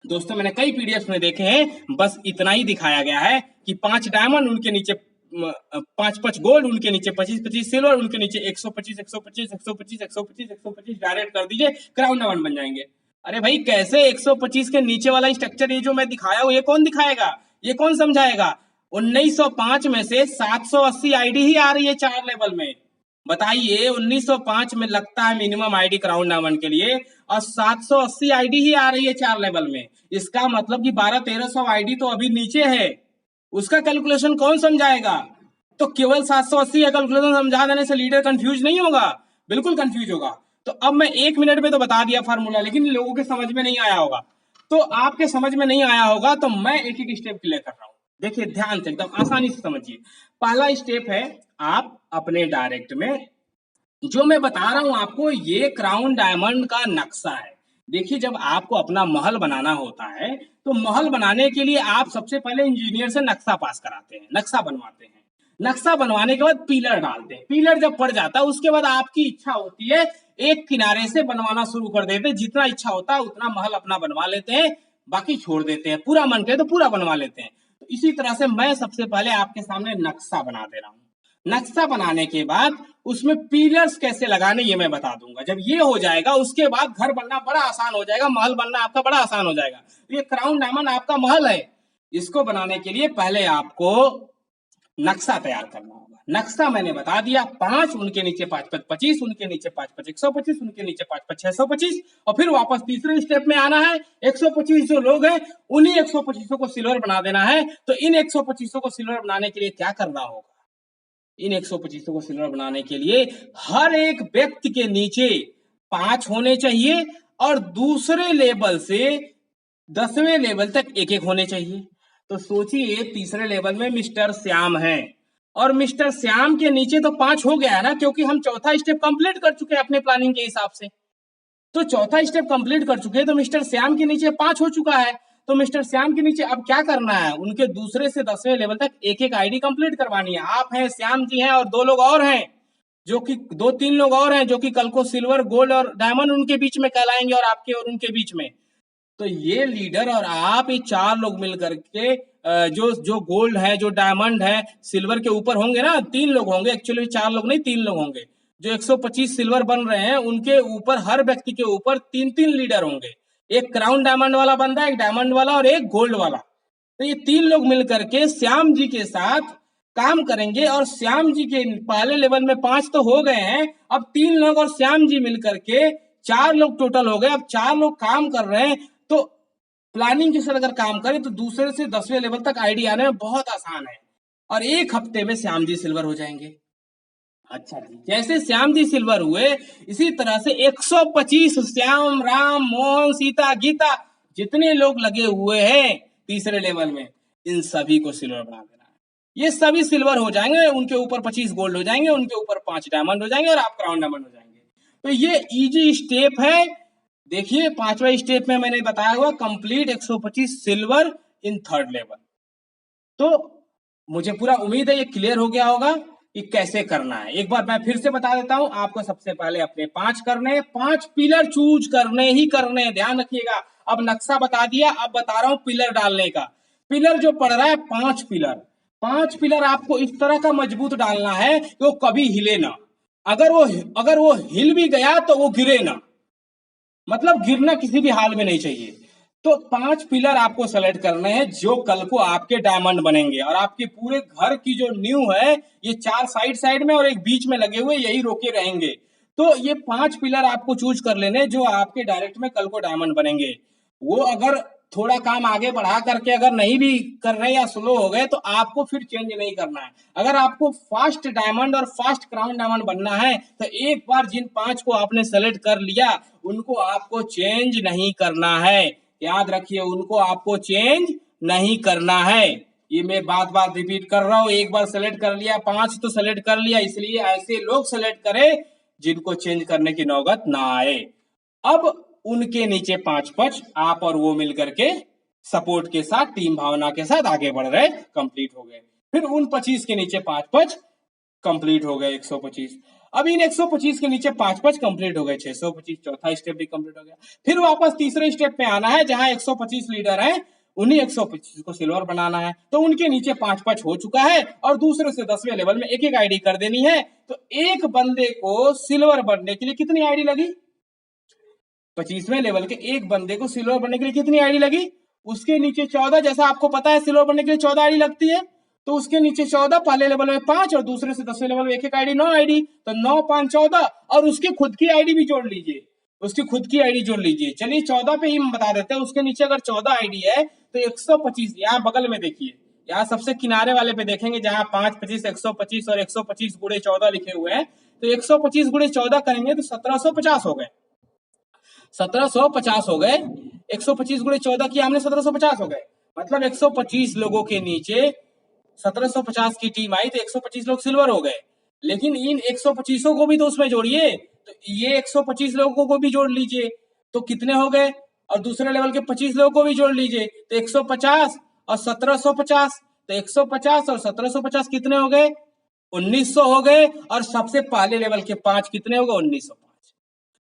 दोस्तों मैंने कई पीडीएफ में देखे हैं, बस इतना ही दिखाया गया है कि 5 डायमंड, उनके नीचे 5-5 गोल्ड, उनके नीचे 25-25 सिल्वर, उनके नीचे 125 125 125 125 125 डायरेक्ट कर दीजिए, क्राउन डायमंड बन जाएंगे। अरे भाई कैसे? 125 के नीचे वाला स्ट्रक्चर ये जो मैं दिखाया हूं, ये कौन दिखाएगा, ये कौन समझाएगा? 1905 में से 780 आईडी ही आ रही है 4 लेवल में। बताइए, 1905 में लगता है मिनिमम आईडी क्राउन डायमंड के लिए, और 780 आईडी ही आ रही है 4 लेवल में। इसका मतलब कि 1200-1300 आईडी तो अभी नीचे है, उसका कैलकुलेशन कौन समझाएगा? तो केवल 780 का कैलकुलेशन समझा देने से लीडर कंफ्यूज नहीं होगा? बिल्कुल कंफ्यूज होगा। तो अब मैं 1 मिनट में तो बता दिया फार्मूला, लेकिन लोगों के समझ में नहीं आया होगा। तो आपके समझ में नहीं आया होगा, तो मैं एक एक स्टेप क्लियर कर रहा हूं। देखिए ध्यान से, एकदम आसानी से समझिए। पहला स्टेप है, आप अपने डायरेक्ट में जो मैं बता रहा हूं आपको, ये क्राउन डायमंड का नक्शा है। देखिए, जब आपको अपना महल बनाना होता है तो महल बनाने के लिए आप सबसे पहले इंजीनियर से नक्शा पास कराते हैं, नक्शा बनवाते हैं। नक्शा बनवाने के बाद पिलर डालते हैं। पिलर जब पड़ जाता है उसके बाद आपकी इच्छा होती है एक किनारे से बनवाना शुरू कर देते हैं। जितना इच्छा होता है उतना महल अपना बनवा लेते हैं, बाकी छोड़ देते हैं। पूरा मन करे तो पूरा बनवा लेते हैं। तो इसी तरह से मैं सबसे पहले आपके सामने नक्शा बना दे रहा हूँ। नक्शा बनाने के बाद उसमें पिलर्स कैसे लगाने ये मैं बता दूंगा। जब ये हो जाएगा उसके बाद घर बनना बड़ा आसान हो जाएगा, महल बनना आपका बड़ा आसान हो जाएगा। ये क्राउन डायमंड आपका महल है। इसको बनाने के लिए पहले आपको नक्शा तैयार करना होगा। नक्शा मैंने बता दिया, 5, उनके नीचे 5 5 25, उनके नीचे 5 5 125, उनके नीचे 5 5 625, और फिर वापस तीसरे स्टेप में आना है। 125 जो लोग हैं उन्हीं 125 को सिल्वर बना देना है। तो इन 125 को सिल्वर बनाने के लिए क्या करना होगा? इन 125 को सिल्वर बनाने के लिए हर एक व्यक्ति के नीचे 5 होने चाहिए और दूसरे लेवल से 10वें लेवल तक एक एक होने चाहिए। तो सोचिए तीसरे लेवल में मिस्टर श्याम है और मिस्टर श्याम के नीचे तो 5 हो गया है ना, क्योंकि हम चौथा स्टेप कंप्लीट कर चुके हैं अपने प्लानिंग के हिसाब से। तो चौथा स्टेप कंप्लीट कर चुके हैं तो मिस्टर श्याम के नीचे 5 हो चुका है। तो मिस्टर श्याम के नीचे अब क्या करना है? उनके दूसरे से 10वें लेवल तक एक एक आईडी कंप्लीट करवानी है। आप हैं, श्याम जी हैं, और 2 लोग और हैं जो कि 2-3 लोग और हैं जो कि कल को सिल्वर, गोल्ड और डायमंड उनके बीच में कहलाएंगे, और आपके और उनके बीच में। तो ये लीडर और आप, ये 4 लोग मिलकर के जो जो गोल्ड है, जो डायमंड है, सिल्वर के ऊपर होंगे ना, 3 लोग होंगे एक्चुअली, 4 लोग नहीं 3 लोग होंगे। जो 125 सिल्वर बन रहे हैं उनके ऊपर, हर व्यक्ति के ऊपर 3-3 लीडर होंगे। एक क्राउन डायमंड वाला बंदा, एक डायमंड वाला और एक गोल्ड वाला। तो ये 3 लोग मिलकर के श्याम जी के साथ काम करेंगे। और श्याम जी के पहले लेवल में 5 तो हो गए हैं, अब 3 लोग और श्याम जी मिलकर के 4 लोग टोटल हो गए। अब 4 लोग काम कर रहे हैं। तो प्लानिंग के साथ अगर काम करें तो दूसरे से 10वें लेवल तक आईडी आने में बहुत आसान है, और 1 हफ्ते में श्याम जी सिल्वर हो जाएंगे। अच्छा जी, जैसे श्याम जी सिल्वर हुए इसी तरह से 125 श्याम, राम, मोहन, सीता, गीता जितने लोग लगे हुए हैं तीसरे लेवल में, इन सभी को सिल्वर बना देना है। ये सभी सिल्वर हो जाएंगे, उनके ऊपर 25 गोल्ड हो जाएंगे, उनके ऊपर 5 डायमंड हो जाएंगे, और आप क्राउन डायमंड हो जाएंगे। तो ये इजी स्टेप है। देखिए 5वां स्टेप में मैंने बताया हुआ complete 125 silver in 3rd level. तो मुझे पूरा उम्मीद है ये क्लियर हो गया होगा कि कैसे करना है। एक बार मैं फिर से बता देता हूं आपको। सबसे पहले अपने 5 करने, 5 पिलर चूज करने ही करने, ध्यान रखिएगा। अब नक्शा बता दिया, अब बता रहा हूं पिलर डालने का। पिलर जो पड़ रहा है 5 पिलर, 5 पिलर आपको इस तरह का मजबूत डालना है कि वो कभी हिले ना। अगर वो हिल भी गया तो वो गिरे ना, मतलब गिरना किसी भी हाल में नहीं चाहिए। तो 5 पिलर आपको सेलेक्ट करने हैं जो कल को आपके डायमंड बनेंगे, और आपके पूरे घर की जो न्यू है ये 4 साइड साइड में और एक बीच में लगे हुए यही रोके रहेंगे। तो ये 5 पिलर आपको चूज कर लेने जो आपके डायरेक्ट में कल को डायमंड बनेंगे। वो अगर थोड़ा काम आगे बढ़ा करके अगर नहीं भी कर रहे या स्लो हो गए तो आपको फिर चेंज नहीं करना है। अगर आपको फास्ट डायमंड और फास्ट क्राउन डायमंड बनना है तो एक बार जिन 5 को आपने सेलेक्ट कर लिया उनको आपको चेंज नहीं करना है। याद रखिए, उनको आपको चेंज नहीं करना है। ये मैं बात बात रिपीट कर रहा हूं। एक बार सेलेक्ट कर लिया, 5 तो सेलेक्ट कर लिया, इसलिए ऐसे लोग सेलेक्ट करें जिनको चेंज करने की नौबत ना आए। अब उनके नीचे 5-5 आप और वो मिलकर के सपोर्ट के साथ, टीम भावना के साथ आगे बढ़ रहे, कंप्लीट हो गए। फिर उन 25 के नीचे 5-5 कंप्लीट हो गए 125। अब इन 125 के नीचे 5-5 कंप्लीट हो गए 625। चौथा स्टेप भी कंप्लीट हो गया। फिर वापस तीसरे स्टेप पे आना है जहां 125 लीडर हैं, उन्हीं 125 को सिल्वर बनाना है। तो उनके नीचे 5-5 हो चुका है और दूसरे से 10वें लेवल में एक एक आईडी कर देनी है। तो एक बंदे को सिल्वर बनने के लिए कितनी आईडी लगी? 25वें लेवल के एक बंदे को सिल्वर बनने के लिए कितनी आईडी लगी? उसके नीचे 14। जैसा आपको पता है सिल्वर बनने के लिए 14 आईडी लगती है, तो उसके नीचे 14, पहले लेवल में 5 और दूसरे से 10वें लेवल में एक एक आईडी 9 आईडी। तो 9, 5, 14 और उसकी खुद की आईडी भी जोड़ लीजिए, उसकी खुद की आईडी जोड़ लीजिए। चलिए 14 पे ही हम बता देते हैं। उसके नीचे अगर 14 आईडी है तो 125, यहाँ बगल में देखिए, यहाँ सबसे किनारे वाले पे देखेंगे जहां 5, 25, 125 और 125 गुणे 14 लिखे हुए हैं। तो 125 गुणे 14 करेंगे तो 1750 हो गए। 1750 हो गए। 125 गुणे 14 किया हमने, 1750 हो गए। मतलब 125 लोगों के नीचे 1750 की टीम आई तो 125 लोग सिल्वर हो गए। लेकिन इन 125 को भी तो उसमें जोड़िए, तो ये 125 लोगों को भी जोड़ लीजिए। तो कितने हो गए? और दूसरे लेवल के 25 लोगों को भी जोड़ लीजिए, तो 150 और 1750, तो 150 और 1750 कितने हो गए? 1900 हो गए। और सबसे पहले लेवल के 5 कितने हो गए? 1905।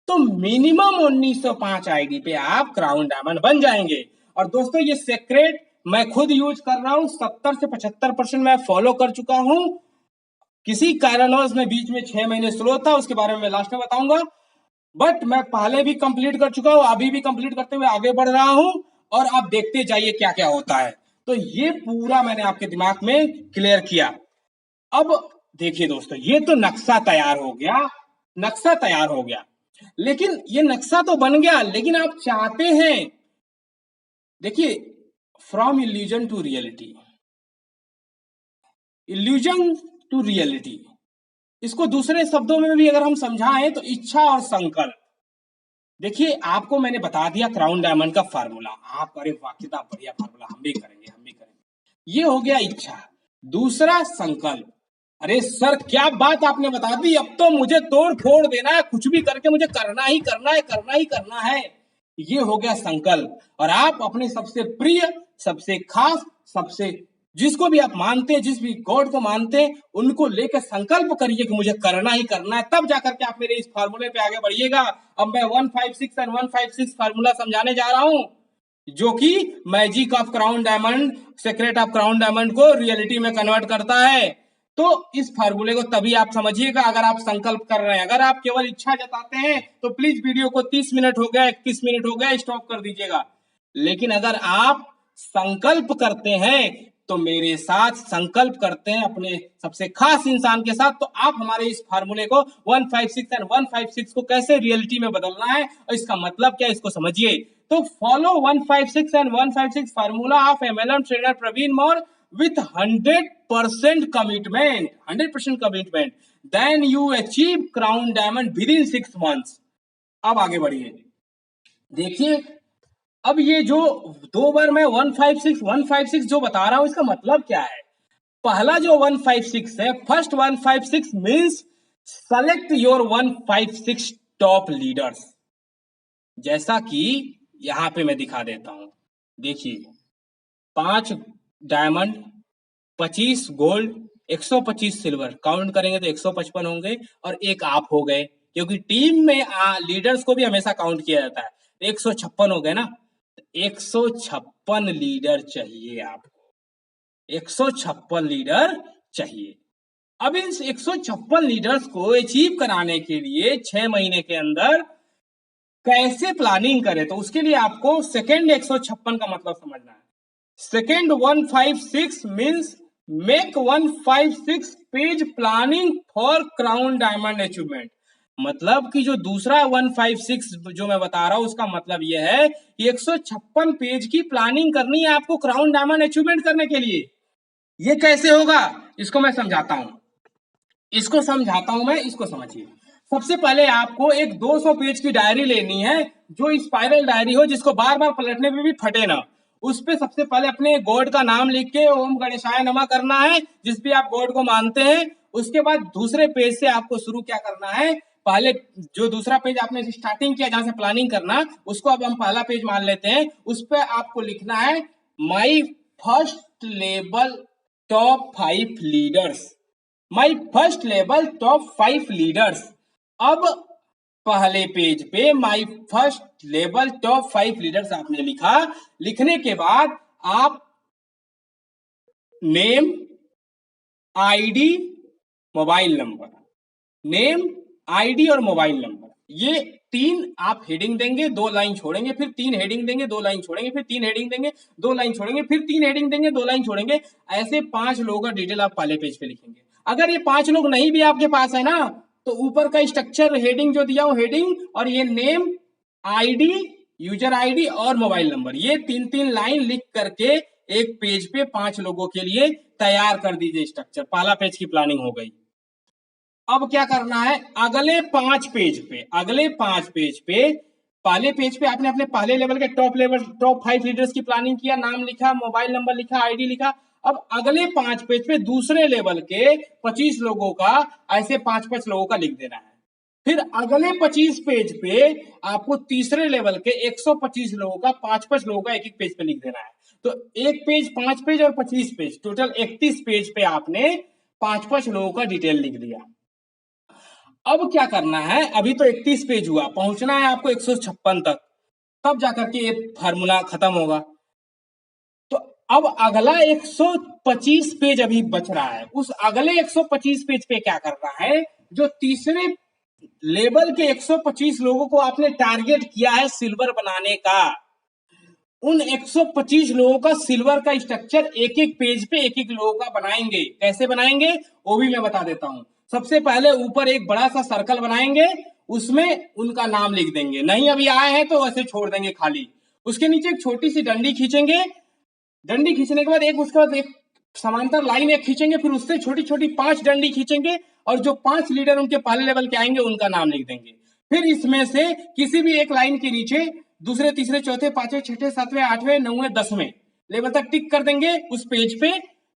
तो मिनिमम 1905 आईडी पे आप क्राउन डायमंड बन जाएंगे। और दोस्तों ये सीक्रेट मैं खुद यूज कर रहा हूं, 70 से 75% मैं फॉलो कर चुका हूं। किसी कारणवश में बीच में 6 महीने स्लो था, उसके बारे में मैं लास्ट में बताऊंगा। बट मैं पहले भी कंप्लीट कर चुका हूं, अभी भी कंप्लीट करते हुए आगे बढ़ रहा हूं, और आप देखते जाइए क्या क्या होता है। तो ये पूरा मैंने आपके दिमाग में क्लियर किया। अब देखिए दोस्तों, ये तो नक्शा तैयार हो गया, नक्शा तैयार हो गया, लेकिन ये नक्शा तो बन गया, लेकिन आप चाहते हैं, देखिए, from illusion to reality, illusion to reality, इसको दूसरे शब्दों में भी अगर हम समझाएं तो इच्छा और संकल्प। देखिए आपको मैंने बता दिया क्राउन डायमंड का फार्मूला, आप अरे वाह कितना बढ़िया फार्मूला, हम भी करेंगे, हम भी करेंगे। ये हो गया इच्छा। दूसरा संकल्प, अरे सर क्या बात आपने बता दी, अब तो मुझे तोड़ फोड़ देना है, कुछ भी करके मुझे करना ही करना है, करना ही करना है। ये हो गया संकल्प। और आप अपने सबसे प्रिय, सबसे खास, सबसे जिसको भी आप मानते हैं, जिस भी गॉड को मानते हैं, उनको लेकर संकल्प करिए कि मुझे करना ही करना है, तब जाकर के आप मेरे इस फार्मूले पे आगे बढ़िएगा। अब मैं 156 एंड 156 फार्मूला समझाने जा रहा हूं, जो कि magic of crown diamond, secret of crown diamond को रियलिटी में कन्वर्ट करता है। तो इस फार्मूले को तभी आप समझिएगा अगर आप संकल्प कर रहे हैं। अगर आप केवल इच्छा जताते हैं तो प्लीज वीडियो को 30 मिनट हो गया, 31 मिनट हो गया, स्टॉप कर दीजिएगा। लेकिन अगर आप संकल्प करते हैं तो मेरे साथ संकल्प करते हैं अपने सबसे खास इंसान के साथ, तो आप हमारे इस फार्मूले को 156 एंड 156 को कैसे रियलिटी में बदलना है और इसका मतलब क्या है इसको समझिए। तो follow 156 and 156 formula of MLM trainer Praveen Maurya with 100% commitment, 100% commitment, then you achieve crown diamond within 6 months। अब आगे बढ़िए, देखिए अब ये जो दो बार मैं 156 जो बता रहा हूं, इसका मतलब क्या है। पहला जो 156 है, first 156 means select your 156 top leaders. जैसा कि यहां पे मैं दिखा देता हूं, देखिए 5 डायमंड, 25 गोल्ड, 125 सिल्वर, काउंट करेंगे तो 155 होंगे, और एक आप हो गए, क्योंकि टीम में लीडर्स को भी हमेशा काउंट किया जाता है। 156 हो गए ना, 156 लीडर चाहिए आपको, 156 लीडर चाहिए। अब इन 156 लीडर्स को अचीव कराने के लिए 6 महीने के अंदर कैसे प्लानिंग करें, तो उसके लिए आपको सेकेंड 156 का मतलब समझना है। Second 156 means make 156 page planning for crown diamond achievement. मतलब कि जो दूसरा 156 जो मैं बता रहा हूं, उसका मतलब यह है कि 156 पेज की प्लानिंग करनी है आपको क्राउन डायमंड अचीवमेंट करने के लिए। ये कैसे होगा इसको मैं समझाता हूं, इसको समझाता हूं मैं, इसको समझिए। सबसे पहले आपको एक 200 पेज की डायरी लेनी है, जो स्पाइरल डायरी हो, जिसको बार बार पलटने पे भी फटे ना। उस पे सबसे पहले अपने गॉड का नाम लिख के ओम गणेशाय नमः करना है, जिस भी आप गॉड को मानते हैं। उसके बाद दूसरे पेज से आपको शुरू क्या करना है, पहले जो दूसरा पेज आपने स्टार्टिंग किया जहां से प्लानिंग करना, उसको अब हम पहला पेज मान लेते हैं। उस पर आपको लिखना है my first level top 5 leaders, my first level top 5 leaders. अब पहले पेज पे my first level top 5 leaders आपने लिखा। लिखने के बाद आप name, ID, mobile number, name, ID और मोबाइल नंबर, ये 3 आप हेडिंग देंगे, 2 लाइन छोड़ेंगे, फिर 3 हेडिंग देंगे, 2 लाइन छोड़ेंगे, फिर 3 हेडिंग देंगे, 2 लाइन छोड़ेंगे, फिर 3 हेडिंग देंगे, 2 लाइन छोड़ेंगे। ऐसे 5 लोगों का डिटेल आप पहले पेज पे लिखेंगे। अगर ये 5 लोग नहीं भी आपके पास है ना, तो ऊपर का स्ट्रक्चर हेडिंग जो दिया हो, हेडिंग और ये नेम, आईडी, यूजर आईडी और मोबाइल नंबर, ये 3-3 लाइन लिख करके एक पेज पे 5 लोगों के लिए तैयार कर दीजिए स्ट्रक्चर। पहला पेज की प्लानिंग हो गई। अब क्या करना है, अगले 5 पेज पे, अगले 5 पेज पे, पहले पेज पे आपने अपने पहले लेवल के टॉप 5 लीडर्स की प्लानिंग किया, नाम लिखा, मोबाइल नंबर लिखा, आईडी लिखा। अब अगले 5 पेज पे दूसरे लेवल के 25 लोगों का, ऐसे 5-5 लोगों का लिख देना है। फिर अगले 25 पेज पे आपको तीसरे लेवल के 125 लोगों का 5-5 लोगों का एक पेज पे लिख देना है। तो एक पेज, 5 पेज और 25 पेज, टोटल 31 पेज पे आपने 5-5 लोगों का डिटेल लिख दिया। अब क्या करना है, अभी तो 31 पेज हुआ, पहुंचना है आपको 156 तक, तब जाकर के ये फार्मूला खत्म होगा। तो अब अगला 125 पेज अभी बच रहा है, उस अगले 125 पेज पे क्या करना है, जो तीसरे लेवल के 125 लोगों को आपने टारगेट किया है सिल्वर बनाने का, उन 125 लोगों का सिल्वर का स्ट्रक्चर एक एक पेज पे एक एक लोगों का बनाएंगे। कैसे बनाएंगे वो भी मैं बता देता हूं। सबसे पहले ऊपर एक बड़ा सा सर्कल बनाएंगे, उसमें उनका नाम लिख देंगे, नहीं अभी आए हैं तो वैसे छोड़ देंगे खाली। उसके नीचे एक छोटी सी डंडी खींचेंगे, डंडी खींचने के बाद उसके बाद एक समांतर लाइन एक खींचेंगे, फिर उससे छोटी छोटी 5 डंडी खींचेंगे और जो 5 लीडर उनके पहले लेवल के आएंगे उनका नाम लिख देंगे। फिर इसमें से किसी भी एक लाइन के नीचे दूसरे, तीसरे, चौथे, पांचवें, छठे, सातवें, आठवें, नौवें, 10वें लेवल तक टिक कर देंगे उस पेज पे,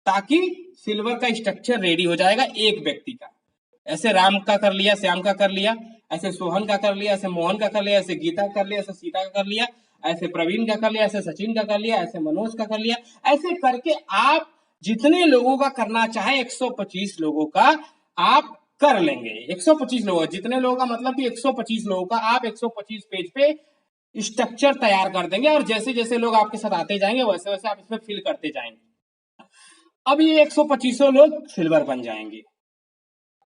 ताकि सिल्वर का स्ट्रक्चर रेडी हो जाएगा एक व्यक्ति का। ऐसे राम का कर लिया, श्याम का कर लिया, ऐसे सोहन का कर लिया, ऐसे मोहन का कर लिया, ऐसे गीता का कर लिया, ऐसे सीता का कर लिया, ऐसे प्रवीण का कर लिया, ऐसे सचिन का कर लिया, ऐसे मनोज का कर लिया। ऐसे करके आप जितने लोगों का करना चाहे 125 लोगों का आप कर लेंगे। 125 लोग, जितने लोगों का मतलब कि 125 लोगों का आप 125 पेज पे स्ट्रक्चर तैयार कर देंगे, और जैसे जैसे लोग आपके साथ आते जाएंगे वैसे वैसे आप इसमें फिल करते जाएंगे। अब ये 125 लोग सिल्वर बन जाएंगे,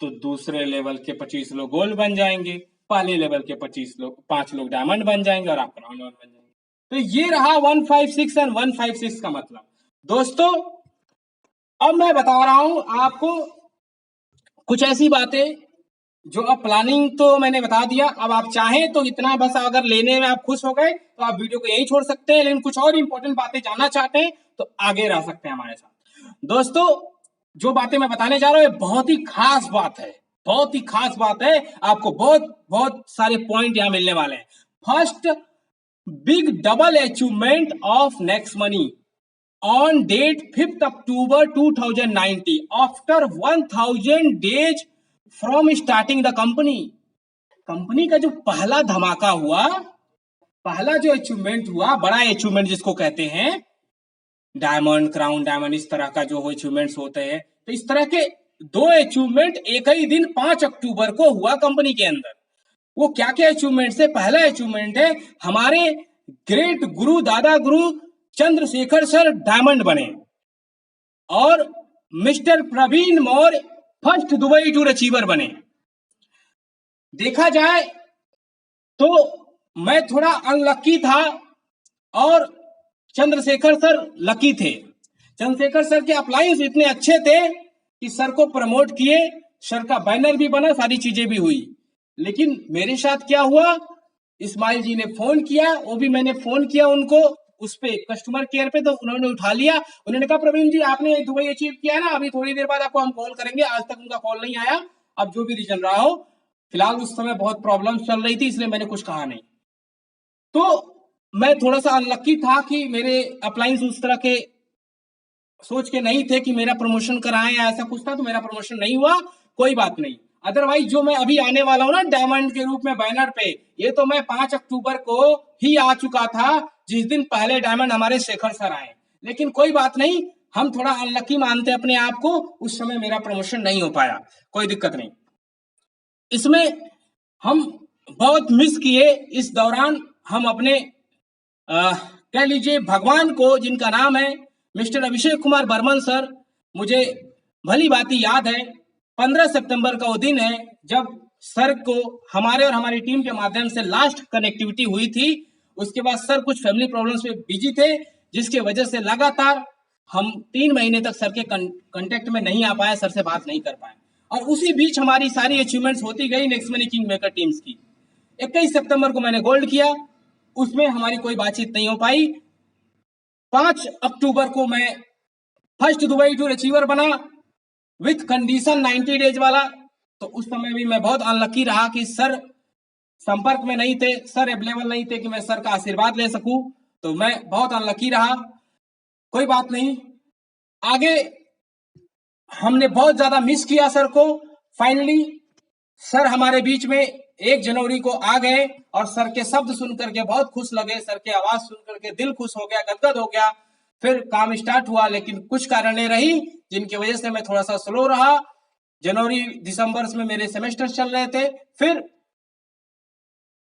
तो दूसरे लेवल के 25 लोग गोल्ड बन जाएंगे, पहले लेवल के 5 लोग डायमंड बन जाएंगे और आप राउंड वन बन जाएंगे। तो ये रहा 156 एंड 156 का मतलब। दोस्तों अब मैं बता रहा हूं आपको कुछ ऐसी बातें जो अब प्लानिंग तो मैंने बता दिया। अब आप चाहें तो इतना बस अगर लेने में आप खुश हो गए तो आप वीडियो को यहीं छोड़ सकते हैं, लेकिन कुछ और इंपॉर्टेंट बातें जानना चाहते हैं तो आगे रह सकते हैं हमारे साथ। दोस्तों जो बातें मैं बताने जा रहा हूं बहुत ही खास बात है, बहुत ही खास बात है, आपको बहुत बहुत सारे पॉइंट यहां मिलने वाले हैं। First, big double achievement of next money on date 5 October 2090 after 1000 days from starting the company. Company का जो पहला धमाका हुआ, पहला जो अचीवमेंट हुआ, बड़ा अचीवमेंट जिसको कहते हैं, डायमंड, क्राउन डायमंड, इस तरह का जो अचीवमेंट्स होते हैं, तो इस तरह के 2 अचीवमेंट एक ही दिन 5 अक्टूबर को हुआ कंपनी के अंदर। वो क्या क्या अचीवमेंट है? पहला अचीवमेंट है हमारे ग्रेट गुरु, दादा गुरु चंद्रशेखर सर डायमंड बने, और mister Praveen Maurya first Dubai tour achiever बने। देखा जाए तो मैं थोड़ा अनलकी था और चंद्रशेखर सर लकी थे। चंद्रशेखर सर के अप्लायंस इतने अच्छे थे कि सर को प्रमोट किए, सर का बैनर भी बना, सारी चीजें भी हुई। लेकिन मेरे साथ क्या हुआ, इस्माइल जी ने फोन किया, वो भी मैंने फोन किया उनको उस पे कस्टमर केयर पे, तो उन्होंने उठा लिया। उन्होंने कहा प्रवीण जी आपने दुबई अचीव किया है ना, अभी थोड़ी देर बाद आपको हम कॉल करेंगे। आज तक उनका कॉल नहीं आया। अब जो भी रीजन रहा हो, फिलहाल उस समय बहुत प्रॉब्लम चल रही थी, इसलिए मैंने कुछ कहा नहीं। तो मैं थोड़ा सा अनलकी था कि मेरे अप्लायंस उस तरह के सोच के नहीं थे कि मेरा प्रमोशन कराएं या ऐसा कुछ था, तो मेरा प्रमोशन नहीं हुआ, कोई बात नहीं। अदरवाइज जो मैं अभी आने वाला हूं ना डायमंड के रूप में बैनर पे, ये तो मैं 5 अक्टूबर को ही आ चुका था, जिस दिन पहले डायमंड हमारे शेखर सर आए। लेकिन कोई बात नहीं, हम थोड़ा अनलकी मानते अपने आप को, उस समय मेरा प्रमोशन नहीं हो पाया, कोई दिक्कत नहीं। इसमें हम बहुत मिस किए। इस दौरान हम अपने कह लीजिए भगवान को, जिनका नाम है मिस्टर अभिषेक कुमार बर्मन सर, मुझे भली बाती याद है 15 सितंबर का वो दिन है जब सर को हमारे और हमारी टीम के माध्यम से लास्ट कनेक्टिविटी हुई थी। उसके बाद सर कुछ फैमिली प्रॉब्लम्स में बिजी थे, जिसके वजह से लगातार हम 3 महीने तक सर के कांटेक्ट में नहीं आ पाए, सर से बात नहीं कर पाए। और उसी बीच हमारी सारी अचीवमेंट्स होती गई next money king maker teams की। 21 सितंबर को मैंने गोल्ड किया, उसमें हमारी कोई बातचीत नहीं हो पाई। 5 अक्टूबर को मैं फर्स्ट दुबई टूर अचीवर बना विथ कंडीशन 90 डेज वाला। तो उस समय भी मैं बहुत अनलकी रहा कि सर संपर्क में नहीं थे, सर अवेलेबल नहीं थे कि मैं सर का आशीर्वाद ले सकूं, तो मैं बहुत अनलकी रहा। कोई बात नहीं, आगे हमने बहुत ज्यादा मिस किया सर को। फाइनली सर हमारे बीच में 1 जनवरी को आ गए और सर के शब्द सुन करके बहुत खुश लगे, सर के आवाज सुन करके दिल खुश हो गया, गदगद हो गया। फिर काम स्टार्ट हुआ, लेकिन कुछ कारणें रही जिनकी वजह से मैं थोड़ा सा स्लो रहा। जनवरी दिसंबर में मेरे सेमेस्टर चल रहे थे। फिर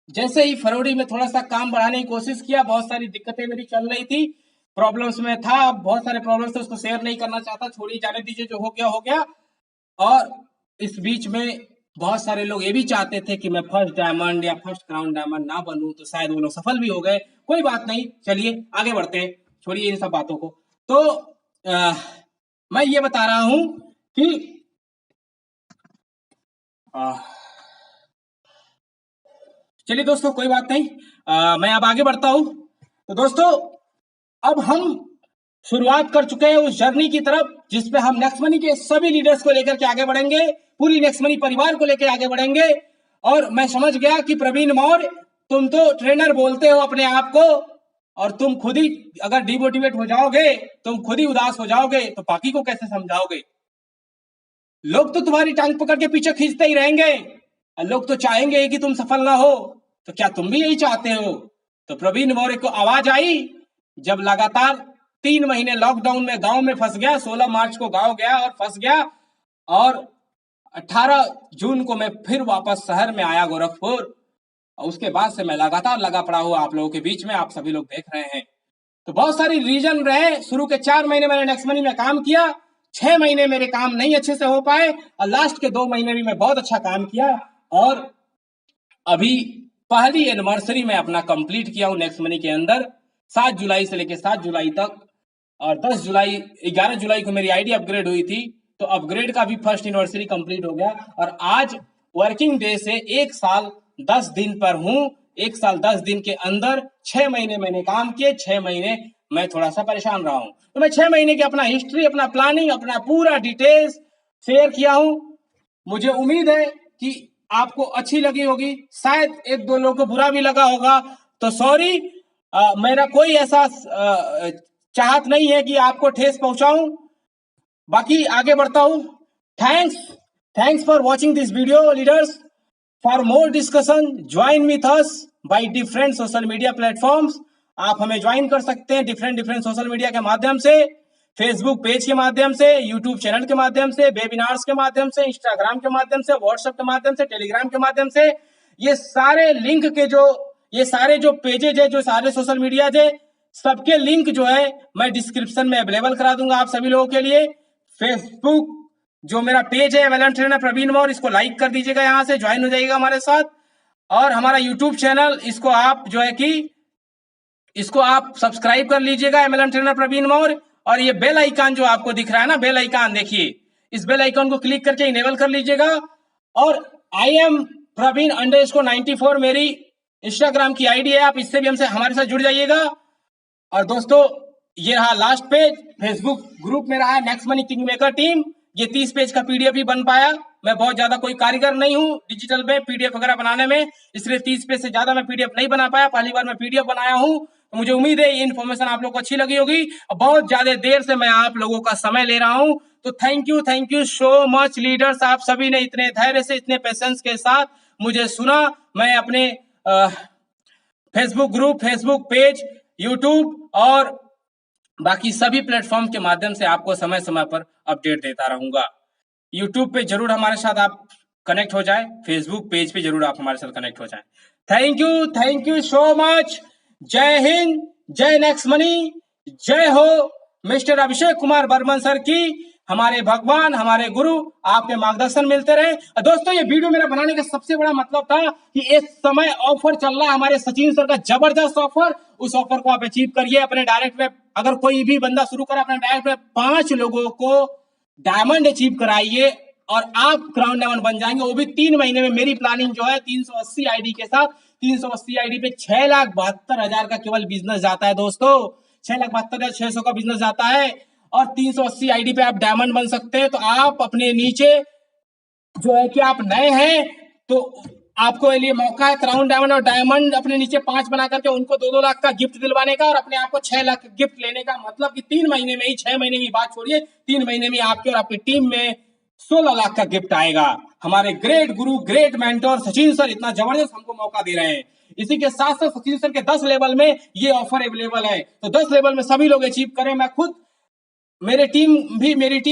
जैसे ही फरवरी में थोड़ा सा काम बढ़ाने की कोशिश किया, बहुत सारी दिक्कतें मेरी चल रही थी, प्रॉब्लम्स में था, बहुत सारे प्रॉब्लम्स थे, उसको शेयर नहीं करना चाहता, छोड़िए जाने दीजिए, जो हो गया हो गया। और इस बीच में बहुत सारे लोग ये भी चाहते थे कि मैं फर्स्ट डायमंड या फर्स्ट क्राउन डायमंड ना बनूं, तो शायद वो लोग सफल भी हो गए। कोई बात नहीं, चलिए आगे बढ़ते हैं, छोड़िए इन सब बातों को। तो मैं ये बता रहा हूं कि चलिए दोस्तों, कोई बात नहीं, मैं अब आगे बढ़ता हूं। तो दोस्तों, अब हम शुरुआत कर चुके हैं उस जर्नी की तरफ जिसपे हम नेक्स्ट मनी के सभी लीडर्स को लेकर के आगे बढ़ेंगे, पूरी नेक्स्ट मनी परिवार को लेकर आगे बढ़ेंगे। और मैं समझ गया कि प्रवीण मौर्य, तुम तो ट्रेनर बोलते हो अपने आप को, और तुम खुद ही अगर डिमोटिवेट हो जाओगे, तुम खुद ही उदास हो जाओगे, तो बाकी को कैसे समझाओगे? लोग तो तुम्हारी टांग पकड़ के पीछे खींचते ही रहेंगे, और लोग तो चाहेंगे कि तुम सफल ना हो। तो क्या तुम भी यही चाहते हो? तो प्रवीण मौर्य को आवाज आई जब लगातार 3 महीने लॉकडाउन में गांव में फंस गया। 16 मार्च को गांव गया और फंस गया, और 18 जून को मैं फिर वापस शहर में आया, गोरखपुर। और उसके बाद से मैं लगातार लगा पड़ा हूँ आप लोगों के बीच में, आप सभी लोग देख रहे हैं। तो बहुत सारी रीजन रहे। शुरू के 4 महीने मैंने नेक्स्ट मनी में काम किया, 6 महीने मेरे काम नहीं अच्छे से हो पाए, और लास्ट के 2 महीने भी मैं बहुत अच्छा काम किया। और अभी पहली एनिवर्सरी में अपना कंप्लीट किया हूँ नेक्स्ट मनी के अंदर, 7 जुलाई से लेकर 7 जुलाई तक। और 11 जुलाई को मेरी आईडी अपग्रेड हुई थी, तो अपग्रेड का भी फर्स्ट एनिवर्सरी कंप्लीट हो गया। और आज वर्किंग डे से 1 साल 10 दिन पर हूँ। 1 साल 10 दिन के अंदर 6 महीने मैंने काम किए, 6 महीने मैं थोड़ा सा परेशान रहा हूँ। तो मैं 6 महीने की अपना हिस्ट्री, अपना प्लानिंग, अपना पूरा डिटेल्स शेयर किया हूँ। मुझे उम्मीद है कि आपको अच्छी लगी होगी, शायद 1-2 लोगों को बुरा भी लगा होगा, तो सॉरी। मेरा कोई ऐसा चाहत नहीं है कि आपको ठेस पहुंचाऊं। बाकी आगे बढ़ता हूं। Thanks for watching this video leaders. For more discussion join with us by different social media platforms. आप हमें ज्वाइन कर सकते हैं डिफरेंट सोशल मीडिया के माध्यम से, फेसबुक पेज के माध्यम से, यूट्यूब चैनल के माध्यम से, वेबिनार्स के माध्यम से, इंस्टाग्राम के माध्यम से, व्हाट्सएप के माध्यम से, टेलीग्राम के माध्यम से। ये सारे लिंक के ये सारे जो पेजेज है, जो सारे सोशल मीडिया है, सबके लिंक जो है मैं डिस्क्रिप्शन में अवेलेबल करा दूंगा आप सभी लोगों के लिए। फेसबुक जो मेरा पेज है एमएलएम ट्रेनर प्रवीण मौर्य, इसको लाइक कर दीजिएगा, यहाँ से ज्वाइन हो जाइएगा हमारे साथ। और हमारा यूट्यूब चैनल, इसको आप जो है कि इसको आप सब्सक्राइब कर लीजिएगा, एमएलएम ट्रेनर प्रवीण मौर्य। और ये बेल आइकन जो आपको दिख रहा है ना, बेल आइकन देखिए, इस बेल आइकन को क्लिक करके इनेबल कर लीजिएगा। और आई एम प्रवीण _94 मेरी इंस्टाग्राम की आईडी है, आप इससे भी हमसे हमारे साथ जुड़ जाइएगा। और दोस्तों, ये रहा लास्ट पेज, फेसबुक ग्रुप में रहा है next money king maker team. ये 30 पेज का पीडीएफ भी बन पाया। मैं बहुत ज्यादा कोई कारीगर नहीं हूँ डिजिटल में पीडीएफ वगैरह बनाने में, इसलिए 30 पेज से ज्यादा मैं पीडीएफ नहीं बना पाया। पहली बार मैं पीडीएफ बनाया हूँ, तो मुझे उम्मीद है ये इन्फॉर्मेशन आप लोगों को अच्छी लगी होगी। बहुत ज्यादा देर से मैं आप लोगों का समय ले रहा हूँ, तो thank you so much leaders. आप सभी ने इतने धैर्य से, इतने पेशेंस के साथ मुझे सुना। मैं अपने Facebook group, Facebook page, YouTube और बाकी सभी प्लेटफॉर्म के माध्यम से आपको समय समय पर अपडेट देता रहूंगा। यूट्यूब पे जरूर हमारे साथ आप कनेक्ट हो जाए, फेसबुक पेज पे जरूर आप हमारे साथ कनेक्ट हो जाए। Thank you so much. जय हिंद, जय नेक्स्ट मनी, जय हो मिस्टर अभिषेक कुमार बर्मन सर की। हमारे भगवान, हमारे गुरु आपके मार्गदर्शन मिलते रहे। दोस्तों, ये वीडियो मेरा बनाने का सबसे बड़ा मतलब था कि इस समय ऑफर चल रहा है हमारे सचिन सर का, जबरदस्त ऑफर। उस ऑफर को आप अचीव करिए अपने डायरेक्ट में। अगर कोई भी बंदा शुरू करे अपने डायरेक्ट में, 5 लोगों को डायमंड अचीव कराइए और आप क्राउन डायमंड बन जाएंगे, वो भी 3 महीने में। मेरी प्लानिंग जो है 380 आईडी के साथ, 380 आईडी पे 6,72,000 का केवल बिजनेस जाता है दोस्तों। 6,72,600 का बिजनेस जाता है, और 380 आईडी पे आप डायमंड बन सकते हैं। तो आप अपने नीचे जो है कि आप नए हैं, तो आपको लिए मौका है क्राउन डायमंड और डायमंड अपने नीचे 5 बना करके उनको 2-2 लाख का गिफ्ट दिलवाने का, और अपने आप को 6 लाख गिफ्ट लेने का। मतलब कि 3 महीने में ही, 6 महीने की बात छोड़िए, 3 महीने में आपके और आपकी टीम में 16 लाख का गिफ्ट आएगा। हमारे ग्रेट गुरु, ग्रेट मेंटोर सचिन सर इतना जबरदस्त हमको मौका दे रहे हैं। इसी के साथ साथ सचिन सर के 10 लेवल में ये ऑफर अवेलेबल है, तो 10 लेवल में सभी लोग अचीव करें। मैं खुद, मेरी team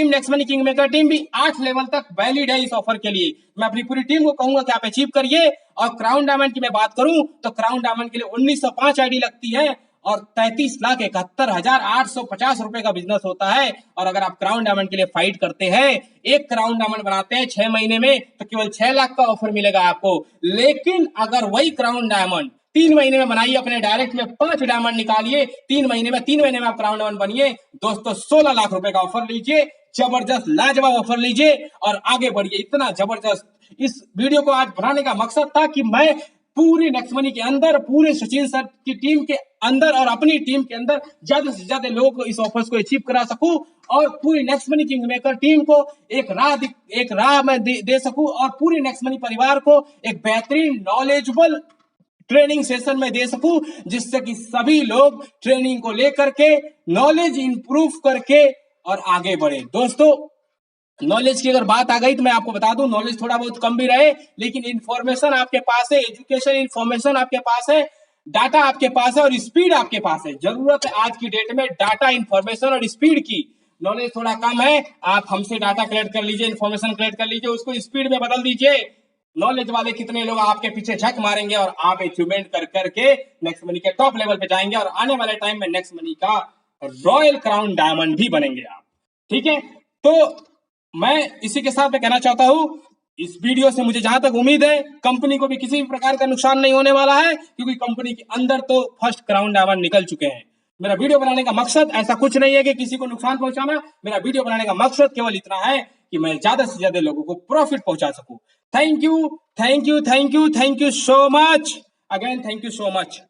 next money king maker team भी 8 लेवल तक वैलिड है इस ऑफर के लिए। मैं अपनी पूरी टीम को कहूंगा कि आप अचीव करिए। और क्राउन डायमंड की मैं बात करूं तो क्राउन डायमंड के लिए 1905 आईडी लगती है और 33,71,850 रुपए का बिजनेस होता है। और अगर आप क्राउन डायमंड के लिए फाइट करते हैं, एक क्राउन डायमंड बनाते हैं 6 महीने में, तो केवल 6 लाख का ऑफर मिलेगा आपको। लेकिन अगर वही क्राउन डायमंड 3 महीने में बनाइए, अपने डायरेक्ट में 5 डायमंड निकालिए 3 महीने में आप क्राउन डायमंड बनिए दोस्तों, 16 लाख रुपए का ऑफर लीजिए, जबरदस्त लाजवाब ऑफर लीजिए और आगे बढ़िए। इतना जबरदस्त इस वीडियो को आज बनाने का मकसद था कि मैं पूरी नेक्स्ट मनी के अंदर, पूरे सचिन सर की टीम के अंदर और अपनी टीम के अंदर ज्यादा से ज्यादा लोगों को इस ऑफर्स को अचीव करा सकूं और पूरी next money king maker team को एक राह मैं दे सकूं और पूरी नेक्स्ट मनी परिवार को एक बेहतरीन नॉलेजेबल ट्रेनिंग सेशन में दे सकूं, जिससे कि सभी लोग ट्रेनिंग को लेकर के नॉलेज इंप्रूव करके और आगे बढ़े। दोस्तों, नॉलेज की अगर बात आ गई तो मैं आपको बता दूं, नॉलेज थोड़ा बहुत कम भी रहे लेकिन इंफॉर्मेशन आपके पास है, एजुकेशन इंफॉर्मेशन आपके पास है, डाटा आपके पास है और स्पीड आपके पास है। जरूरत है आज की डेट में डाटा, इंफॉर्मेशन और स्पीड की। नॉलेज थोड़ा कम है, आप हमसे डाटा कलेक्ट कर लीजिए, इंफॉर्मेशन कलेक्ट कर लीजिए, उसको स्पीड में बदल दीजिए। नॉलेज वाले कितने लोग आपके पीछे झक मारेंगे और आप अचीवमेंट कर करके नेक्स्ट मनी के टॉप लेवल पे जाएंगे और आने वाले टाइम में नेक्स्ट मनी का रॉयल क्राउन डायमंड भी बनेंगे आप। ठीक है, तो मैं इसी के साथ में कहना चाहता हूं, इस वीडियो से मुझे जहां तक उम्मीद है कंपनी को भी किसी भी प्रकार का नुकसान नहीं होने वाला है, क्योंकि कंपनी के अंदर तो फर्स्ट क्राउन डायमंड निकल चुके हैं। मेरा वीडियो बनाने का मकसद ऐसा कुछ नहीं है कि किसी को नुकसान पहुंचाना। मेरा वीडियो बनाने का मकसद केवल इतना है कि मैं ज्यादा से ज्यादा लोगों को प्रॉफिट पहुंचा सकूं। Thank you so much again, thank you so much.